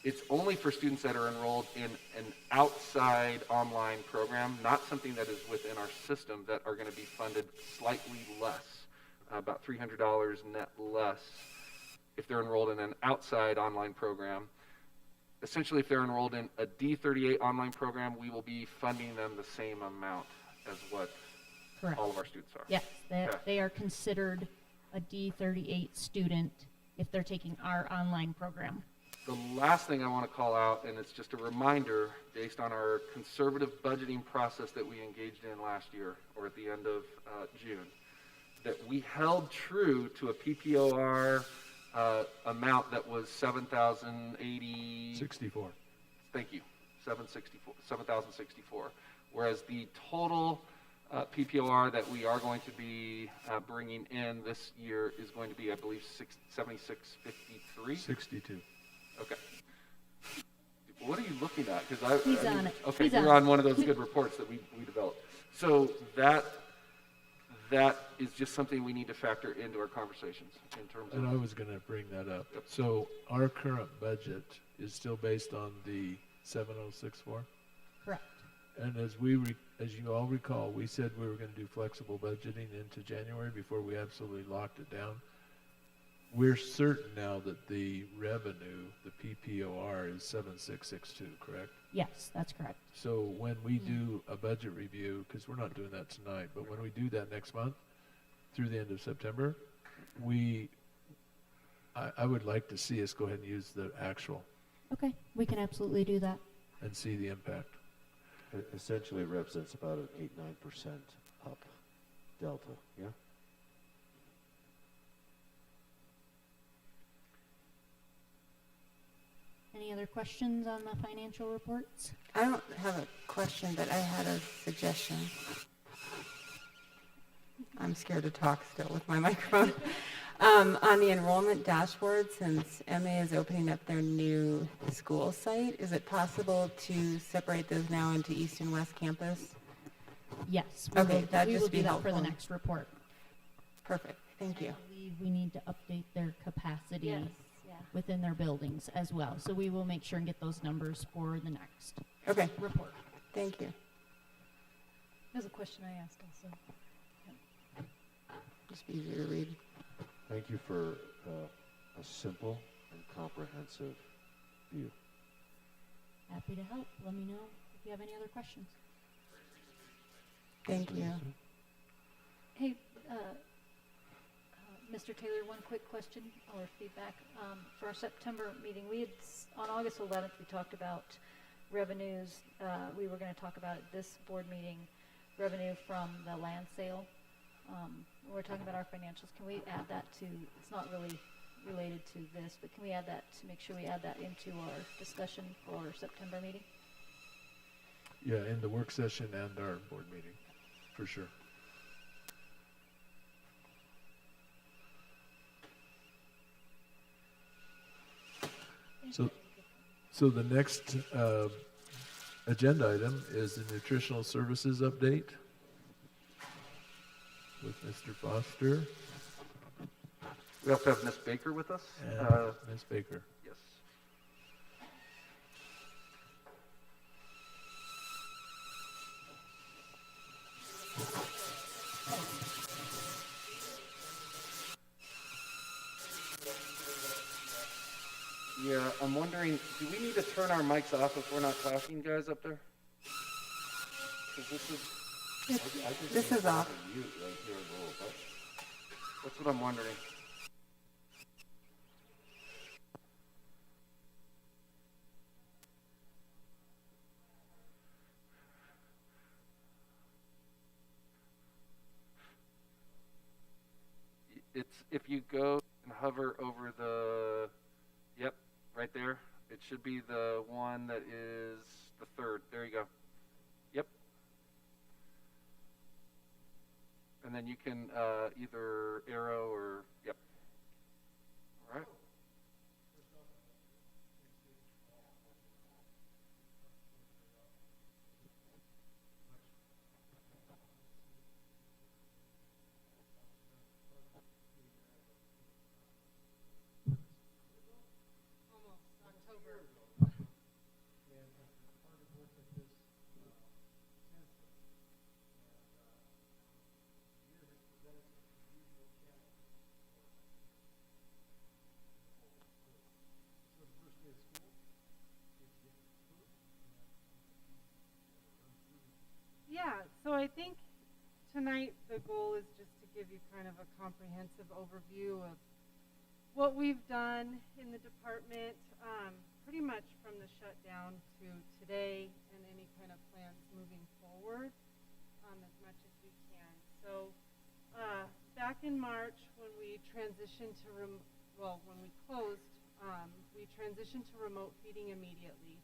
it's only for students that are enrolled in an outside online program, not something that is within our system, that are going to be funded slightly less, about $300 net less, if they're enrolled in an outside online program. Essentially, if they're enrolled in a D38 online program, we will be funding them the same amount as what Correct. all of our students are. Yes, Okay. they are considered a D38 student if they're taking our online program. The last thing I want to call out, and it's just a reminder, based on our conservative budgeting process that we engaged in last year, or at the end of June, that we held true to a PPOR amount that was 7,080. 64. Thank you, 7,064. Whereas the total PPOR that we are going to be bringing in this year is going to be, I believe, 7653. 62. Okay. What are you looking at? Because He's on it. Okay, He's you're on on one of those good reports that we developed. So that is just something we need to factor into our conversations in terms And I of. was going to bring that up. Yep. So our current budget is still based on the 7064? Correct. And as you all recall, we said we were going to do flexible budgeting into January before we absolutely locked it down. We're certain now that the revenue, the PPOR, is 7662, correct? Yes, that's correct. So when we do a budget review, because we're not doing that tonight, but when we do that next month through the end of September, I would like to see us go ahead and use the actual Okay, we can absolutely do that. and see the impact. It essentially represents about an 8-9% up delta, yeah? Any other questions on the financial reports? I don't have a question, but I had a suggestion. I'm scared to talk still with my microphone. On the enrollment dashboard, since MA is opening up their new school site, is it possible to separate those now into East and West Campus? Yes, Okay, that'd we will just be do that for the helpful. next report. Perfect, thank you. I believe we need to update their capacity Yes, yeah. within their buildings as well. So we will make sure and get those numbers for the next Okay, report. thank you. That was a question I asked also. Just be easier to read. Thank you for a simple and comprehensive view. Happy to help. Let me know if you have any other questions. Thank you. Hey, Mr. Taylor, one quick question or feedback. For our September meeting, on August 11th, we talked about revenues. We were going to talk about at this board meeting, revenue from the land sale. We're talking about our financials. Can we add that to, it's not really related to this, but can we add that to make sure we add that into our discussion for our September meeting? Yeah, in the work session and our board meeting, for sure. So the next agenda item is the nutritional services update with Mr. Foster We also have Ms. Baker with us. and Ms. Baker. Yes. Yeah, I'm wondering, do we need to turn our mics off if we're not talking, guys, up there? Because This is off. that's what I'm wondering. It's, if you go and hover over the, yep, right there, it should be the one that is the third. There you go. Yep. And then you can either arrow or, yep. All right. Yeah, so I think tonight the goal is just to give you kind of a comprehensive overview of what we've done in the department, pretty much from the shutdown to today and any kind of plans moving forward, as much as we can. So back in March when we transitioned to, when we closed, we transitioned to remote feeding immediately.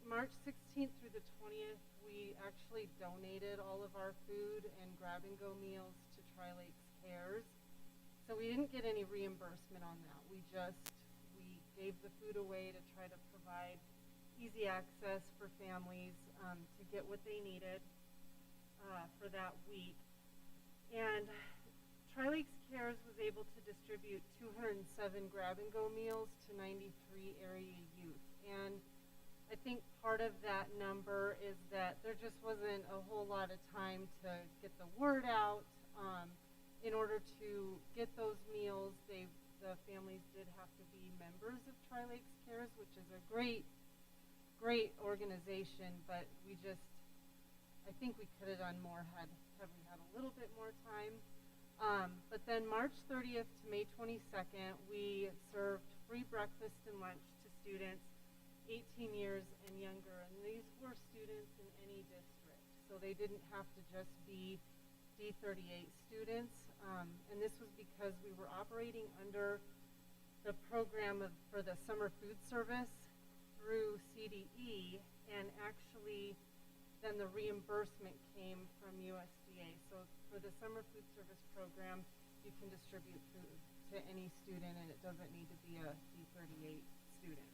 March 16th through the 20th, we actually donated all of our food and grab-and-go meals to Tri-Lakes Cares. So we didn't get any reimbursement on that. We gave the food away to try to provide easy access for families to get what they needed for that week. And Tri-Lakes Cares was able to distribute 207 grab-and-go meals to 93 area youth. And I think part of that number is that there just wasn't a whole lot of time to get the word out. In order to get those meals, the families did have to be members of Tri-Lakes Cares, which is a great organization, but I think we could have done more had we had a little bit more time. But then March 30th to May 22nd, we served free breakfast and lunch to students 18 years and younger, and these were students in any district, so they didn't have to just be D38 students, and this was because we were operating under the program for the summer food service through CDE, and actually then the reimbursement came from USDA. So for the summer food service program, you can distribute food to any student, and it doesn't need to be a D38 student.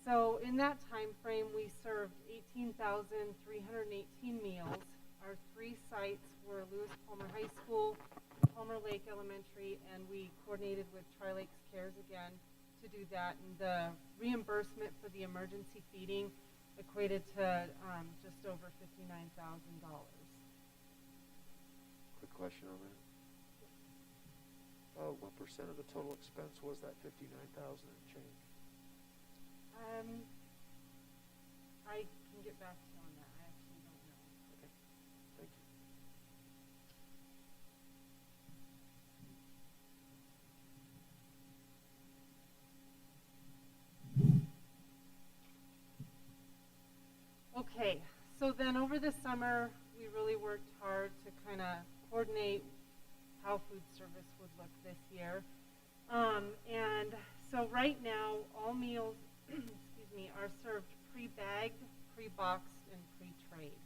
So in that time frame, we served 18,318 meals. Our 3 sites were Lewis Palmer High School, Palmer Lake Elementary, and we coordinated with Tri-Lakes Cares again to do that. And the reimbursement for the emergency feeding equated to just over $59,000. Quick question on that. What percent of the total expense was that 59,000 and change? I can get back to you on that. I actually don't know. Okay, thank you. Okay, so then over the summer, we really worked hard to kind of coordinate how food service would look this year. And so right now, all meals, excuse me, are served pre-bagged, pre-boxed, and pre-trayed.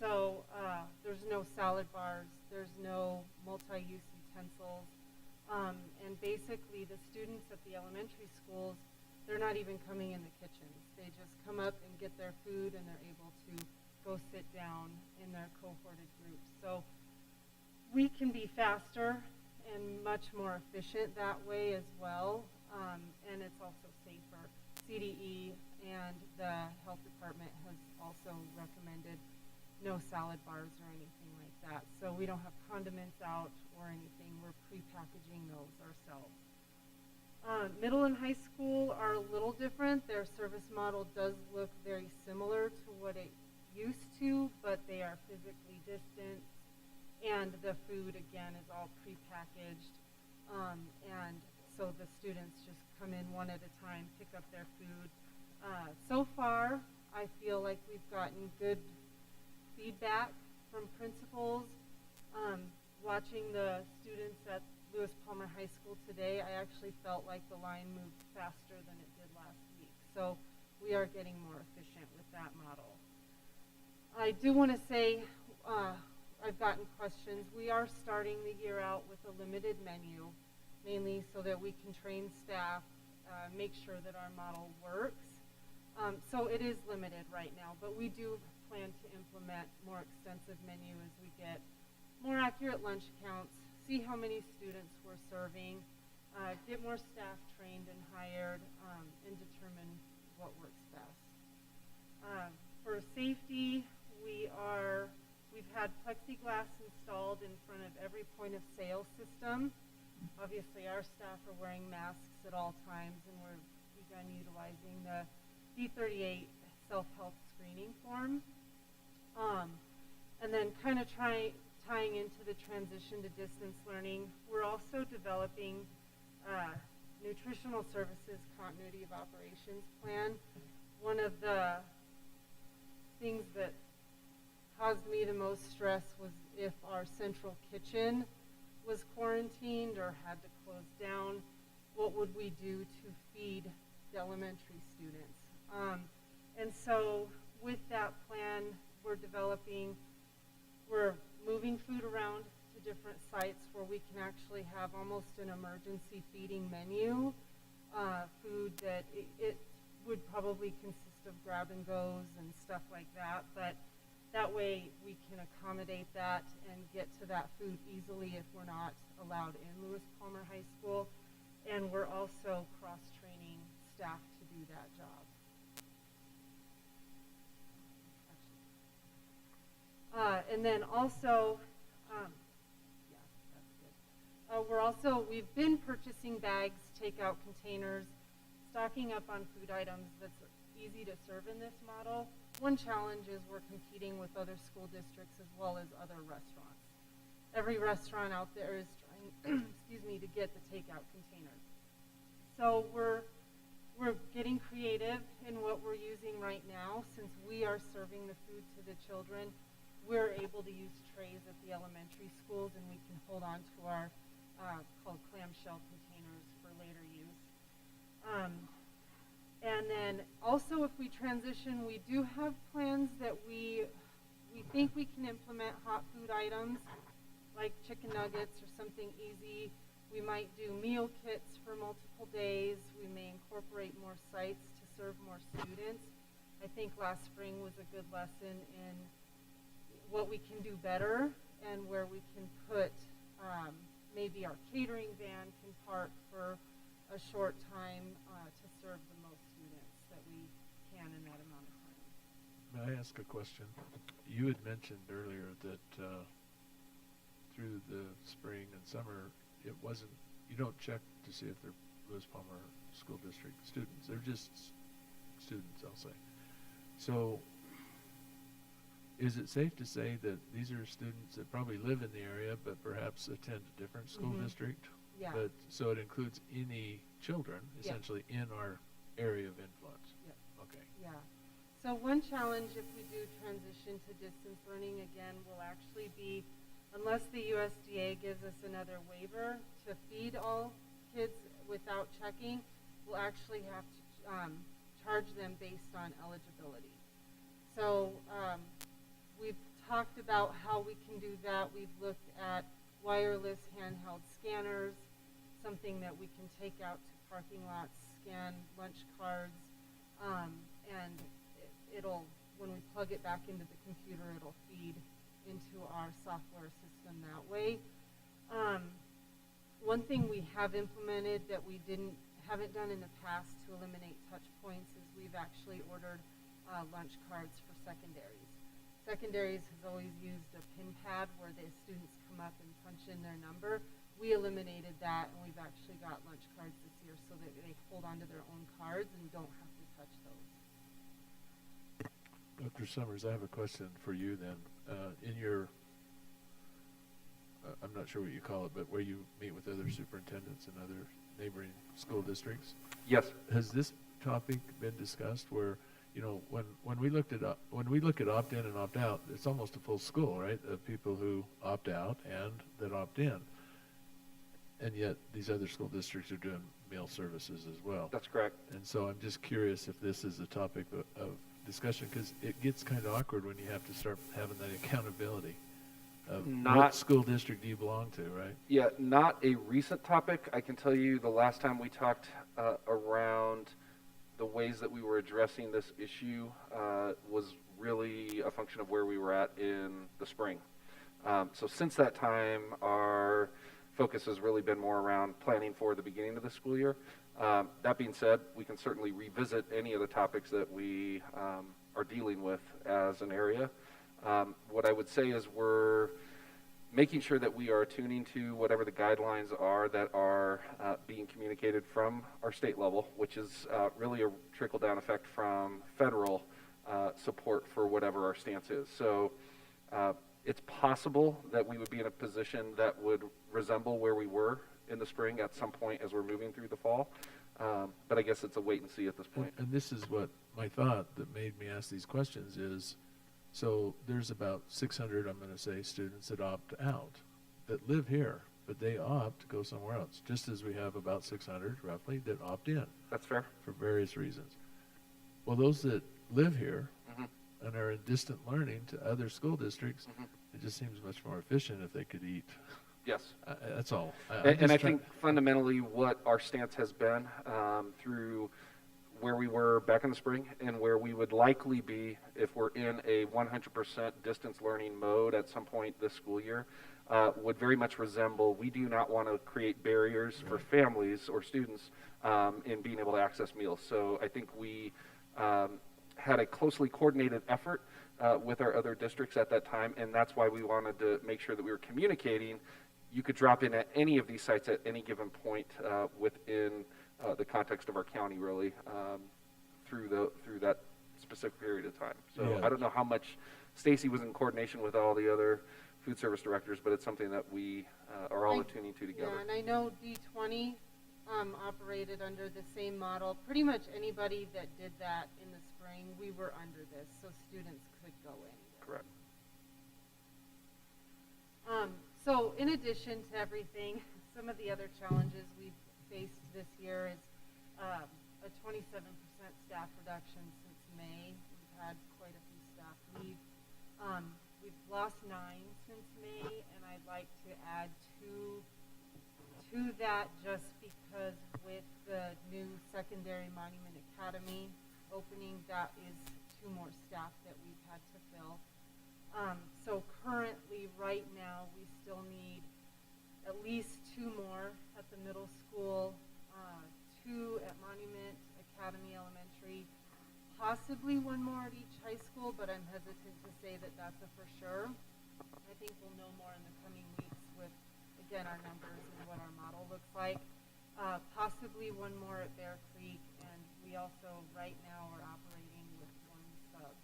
So there's no salad bars, there's no multi-use utensils, and basically the students at the elementary schools, they're not even coming in the kitchens. They just come up and get their food, and they're able to go sit down in their cohorted groups. So we can be faster and much more efficient that way as well, and it's also safer. CDE and the health department has also recommended no salad bars or anything like that. So we don't have condiments out or anything. We're pre-packaging those ourselves. Middle and high school are a little different. Their service model does look very similar to what it used to, but they are physically distant, and the food, again, is all pre-packaged. And so the students just come in one at a time, pick up their food. So far, I feel like we've gotten good feedback from principals. Watching the students at Lewis Palmer High School today, I actually felt like the line moved faster than it did last week. So we are getting more efficient with that model. I do want to say, I've gotten questions. We are starting the year out with a limited menu, mainly so that we can train staff, make sure that our model works. So it is limited right now, but we do plan to implement more extensive menu as we get more accurate lunch counts, see how many students we're serving, get more staff trained and hired, and determine what works best. For safety, we've had plexiglass installed in front of every point of sale system. Obviously, our staff are wearing masks at all times, and we've begun utilizing the D38 self-health screening form. And then kind of tying into the transition to distance learning, we're also developing Nutritional Services Continuity of Operations Plan. One of the things that caused me the most stress was if our central kitchen was quarantined or had to close down, what would we do to feed the elementary students? And so with that plan, we're moving food around to different sites where we can actually have almost an emergency feeding menu, food that it would probably consist of grab and goes and stuff like that, but that way we can accommodate that and get to that food easily if we're not allowed in Lewis Palmer High School. And we're also cross-training staff to do that job. And then also, we've been purchasing bags, takeout containers, stocking up on food items that's easy to serve in this model. One challenge is we're competing with other school districts as well as other restaurants. Every restaurant out there is trying, to get the takeout containers. So we're getting creative in what we're using right now. Since we are serving the food to the children, we're able to use trays at the elementary schools, and we can hold on to our called clamshell containers for later use. And then also, if we transition, we do have plans that we think we can implement hot food items like chicken nuggets or something easy. We might do meal kits for multiple days. We may incorporate more sites to serve more students. I think last spring was a good lesson in what we can do better and where we can put, maybe our catering van can park for a short time to serve the most students that we can in that amount of time. May I ask a question? You had mentioned earlier that through the spring and summer, it wasn't, you don't check to see if they're Lewis Palmer School District students. They're just students, I'll say. So is it safe to say that these are students that probably live in the area but perhaps attend a different school district? Yeah. But so it includes any children essentially in our area of influence. Yes. Okay. Yeah. So one challenge if we do transition to distance learning again will actually be, unless the USDA gives us another waiver to feed all kids without checking, we'll actually have to charge them based on eligibility. So we've talked about how we can do that. We've looked at wireless handheld scanners, something that we can take out to parking lots, scan lunch cards, and it'll, when we plug it back into the computer, it'll feed into our software system that way. One thing we have implemented that we haven't done in the past to eliminate touch points is we've actually ordered lunch cards for secondaries. Secondaries has always used a pin pad where the students come up and punch in their number. We eliminated that, and we've actually got lunch cards this year so that they hold onto their own cards and don't have to touch those. Dr. Summers, I have a question for you then. In your, I'm not sure what you call it, but where you meet with other superintendents and other neighboring school districts. Yes. Has this topic been discussed where, you know, when we look at opt-in and opt-out, it's almost a full school, right? Of people who opt out and that opt in. And yet these other school districts are doing meal services as well. That's correct. And so I'm just curious if this is a topic of discussion, because it gets kind of awkward when you have to start having that accountability of what school district do you belong to, right? Yeah, not a recent topic. I can tell you the last time we talked around the ways that we were addressing this issue was really a function of where we were at in the spring. So since that time, our focus has really been more around planning for the beginning of the school year. That being said, we can certainly revisit any of the topics that we are dealing with as an area. What I would say is we're making sure that we are attuning to whatever the guidelines are that are being communicated from our state level, which is really a trickle-down effect from federal support for whatever our stance is. So it's possible that we would be in a position that would resemble where we were in the spring at some point as we're moving through the fall. But I guess it's a wait and see at this point. And this is what my thought that made me ask these questions is, so there's about 600, I'm going to say, students that opt out, that live here, but they opt to go somewhere else, just as we have about 600, roughly, that opt in. That's fair. For various reasons. Well, those that live here and are in distant learning to other school districts, it just seems much more efficient if they could eat. Yes. That's all. And I think fundamentally what our stance has been through where we were back in the spring and where we would likely be if we're in a 100% distance learning mode at some point this school year would very much resemble, we do not want to create barriers for families or students in being able to access meals. So I think we had a closely coordinated effort with our other districts at that time, and that's why we wanted to make sure that we were communicating. You could drop in at any of these sites at any given point within the context of our county, really, through that specific period of time. So Yeah. I don't know how much Stacy was in coordination with all the other food service directors, but it's something that we are all attuning to together. Yeah, and I know D20 operated under the same model. Pretty much anybody that did that in the spring, we were under this, so students could go anywhere. Correct. So in addition to everything, some of the other challenges we've faced this year is a 27% staff reduction since May. We've had quite a few staff leave. We've lost 9 since May, and I'd like to add 2 to that just because with the new secondary Monument Academy opening, that is 2 more staff that we've had to fill. So currently, right now, we still need at least 2 more at the middle school, 2 at Monument Academy Elementary, possibly 1 more at each high school, but I'm hesitant to say that that's a for sure. I think we'll know more in the coming weeks with, again, our numbers and what our model looks like. Possibly 1 more at Bear Creek, and we also, right now, are operating with 1 sub.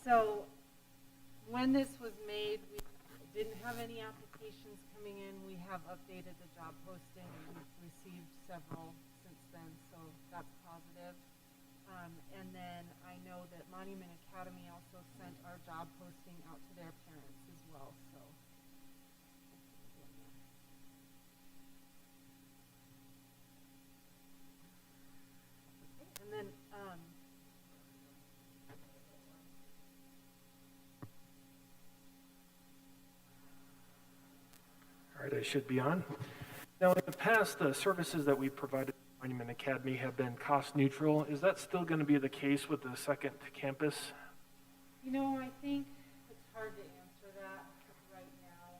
So when this was made, we didn't have any applications coming in. We have updated the job posting, and we've received several since then, so that's positive. And then I know that Monument Academy also sent our job posting out to their parents as well, so. And then, All right, I should be on. Now, in the past, the services that we provided at Monument Academy have been cost neutral. Is that still going to be the case with the second campus? you know, I think it's hard to answer that right now.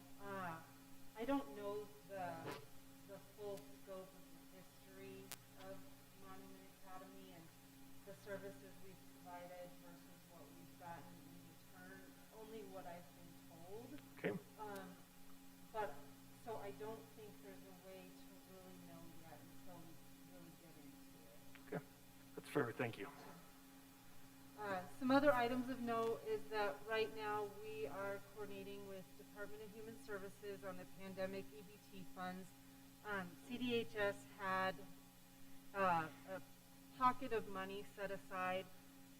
I don't know the full scope of the history of Monument Academy and the services we've provided versus what we've gotten in return. Only what I've been told. Okay. But so I don't think there's a way to really know yet until we really get into it. Okay, that's fair. Thank you. Some other items of note is that right now we are coordinating with Department of Human Services on the pandemic EBT funds. CDHS had a pocket of money set aside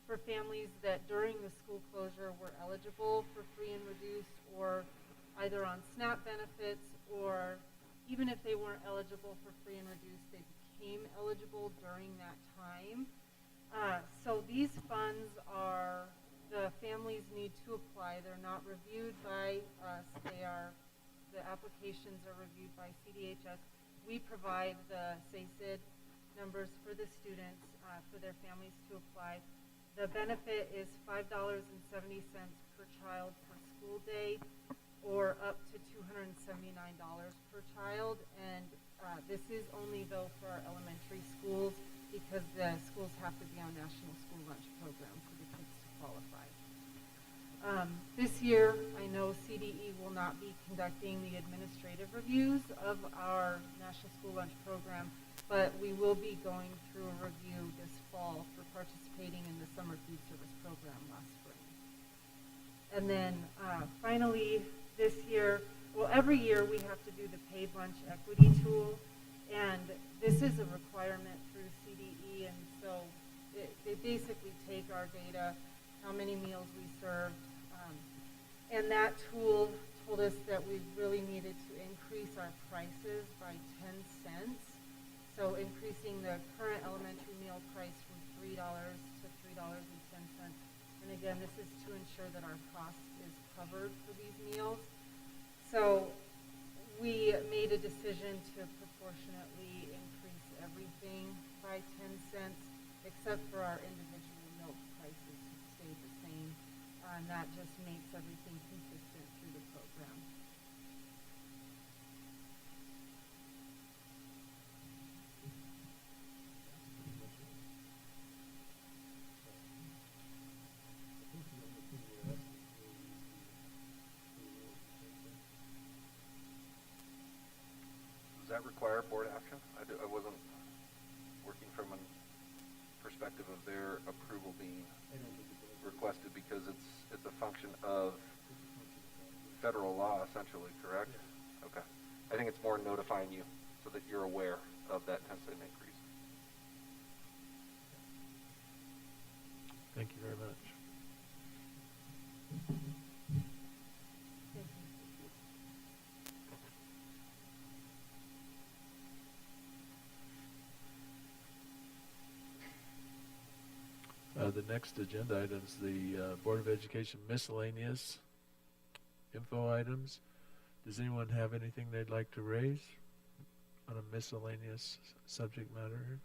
for families that during the school closure were eligible for free and reduced, or either on SNAP benefits, or even if they weren't eligible for free and reduced, they became eligible during that time. So these funds are, the families need to apply. They're not reviewed by us. The applications are reviewed by CDHS. We provide the SACID numbers for the students, for their families to apply. The benefit is $5.70 per child per school day, or up to $279 per child. And this is only, though, for our elementary schools, because the schools have to be on National School Lunch Program for the kids to qualify. This year, I know CDE will not be conducting the administrative reviews of our National School Lunch Program, but we will be going through a review this fall for participating in the Summer Food Service Program last spring. And then finally, this year, well, every year we have to do the paid lunch equity tool, and this is a requirement through CDE, and so they basically take our data, how many meals we served, and that tool told us that we really needed to increase our prices by 10 cents. So increasing the current elementary meal price from $3 to $3.10. And again, this is to ensure that our cost is covered for these meals. So we made a decision to proportionately increase everything by 10 cents, except for our individual milk prices stayed the same. And that just makes everything consistent through the program. Does that require board action? I wasn't working from a perspective of their approval being requested, because it's a function of federal law, essentially, correct? Okay. I think it's more notifying you so that you're aware of that 10-cent increase. Thank you very much. The next agenda items, the Board of Education miscellaneous info items. Does anyone have anything they'd like to raise on a miscellaneous subject matter here?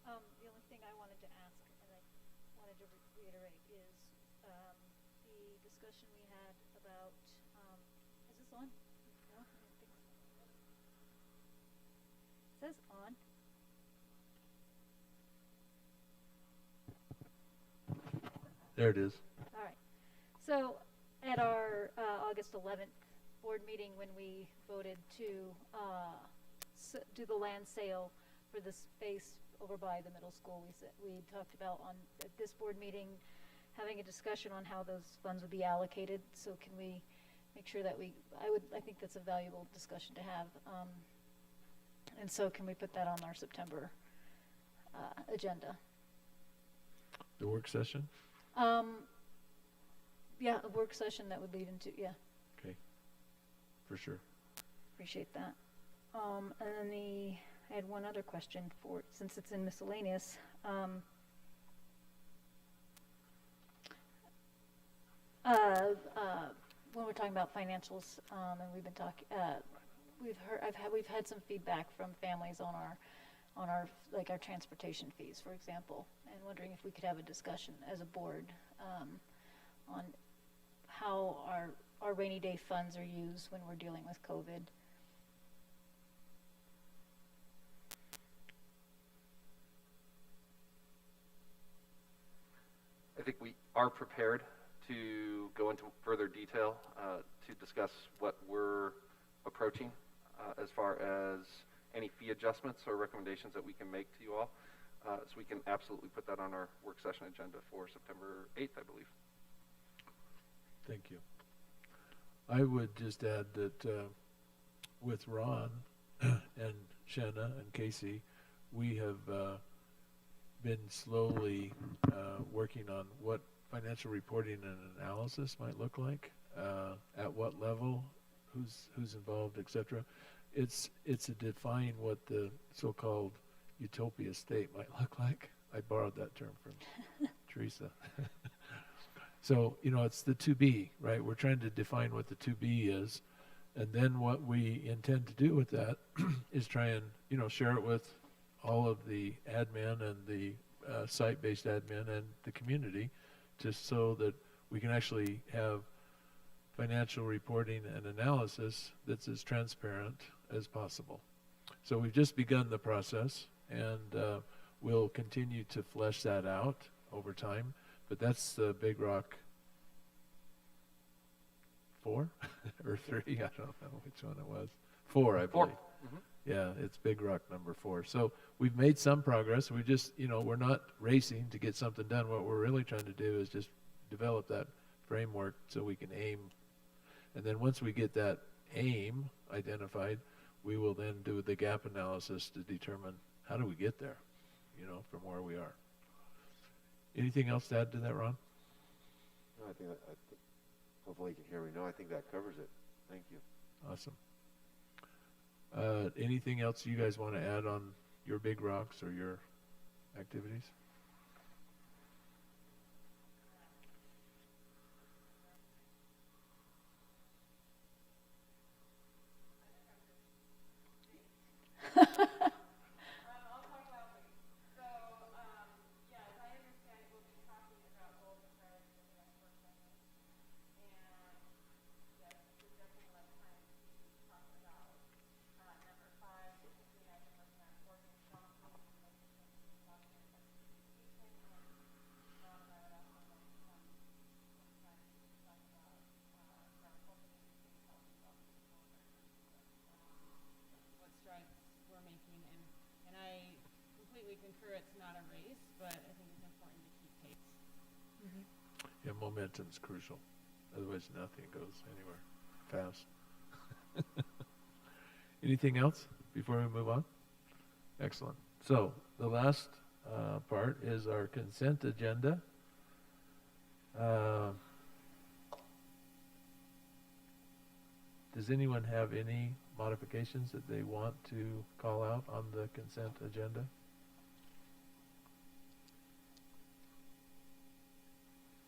The only thing I wanted to ask, and I wanted to reiterate, is the discussion we had about, is this on? No, I don't think so. It says on. There it is. All right. So at our August 11th board meeting, when we voted to do the land sale for the space over by the middle school, we talked about at this board meeting having a discussion on how those funds would be allocated. So can we make sure that I think that's a valuable discussion to have. And so can we put that on our September agenda? The work session? Yeah, a work session that would lead into, yeah, Okay, for sure. appreciate that. And then I had one other question since it's in miscellaneous. When we're talking about financials, and we've been talking, we've had some feedback from families on our our transportation fees, for example, and wondering if we could have a discussion as a board on how our rainy day funds are used when we're dealing with COVID. I think we are prepared to go into further detail to discuss what we're approaching as far as any fee adjustments or recommendations that we can make to you all. So we can absolutely put that on our work session agenda for September 8th, I believe. Thank you. I would just add that with Ron and Shanna and Casey, we have been slowly working on what financial reporting and analysis might look like, at what level, who's involved, etc. It's to define what the so-called utopia state might look like. I borrowed that term from Teresa. So, it's the to be, right? We're trying to define what the to be is, and then what we intend to do with that is try and, share it with all of the admin and the site-based admin and the community, just so that we can actually have financial reporting and analysis that's as transparent as possible. So we've just begun the process, and we'll continue to flesh that out over time. But that's the Big Rock 4 or 3. I don't know which one it was. 4, I believe. 4. Mm-hmm. Yeah, it's Big Rock number 4. So we've made some progress. We just, we're not racing to get something done. What we're really trying to do is just develop that framework so we can aim. And then once we get that aim identified, we will then do the gap analysis to determine how do we get there, from where we are. Anything else to add to that, Ron? No, I think hopefully you can hear me. No, I think that covers it. Thank you. Awesome. Anything else you guys want to add on your big rocks or your activities? Concur, it's not a race, but I think it's important to keep pace. Mm-hmm. Yeah, momentum's crucial. Otherwise, nothing goes anywhere fast. Anything else before we move on? Excellent. So the last part is our consent agenda. Does anyone have any modifications that they want to call out on the consent agenda?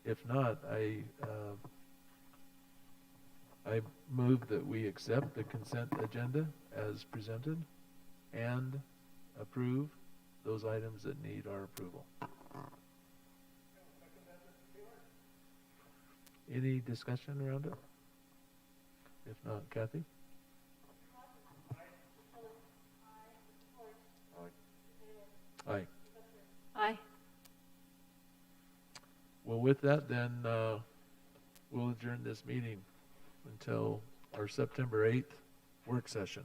If not, I move that we accept the consent agenda as presented and approve those items that need our approval. Any discussion around it? If not, Kathy? Aye. Aye. Well, with that, then we'll adjourn this meeting until our September 8th work session.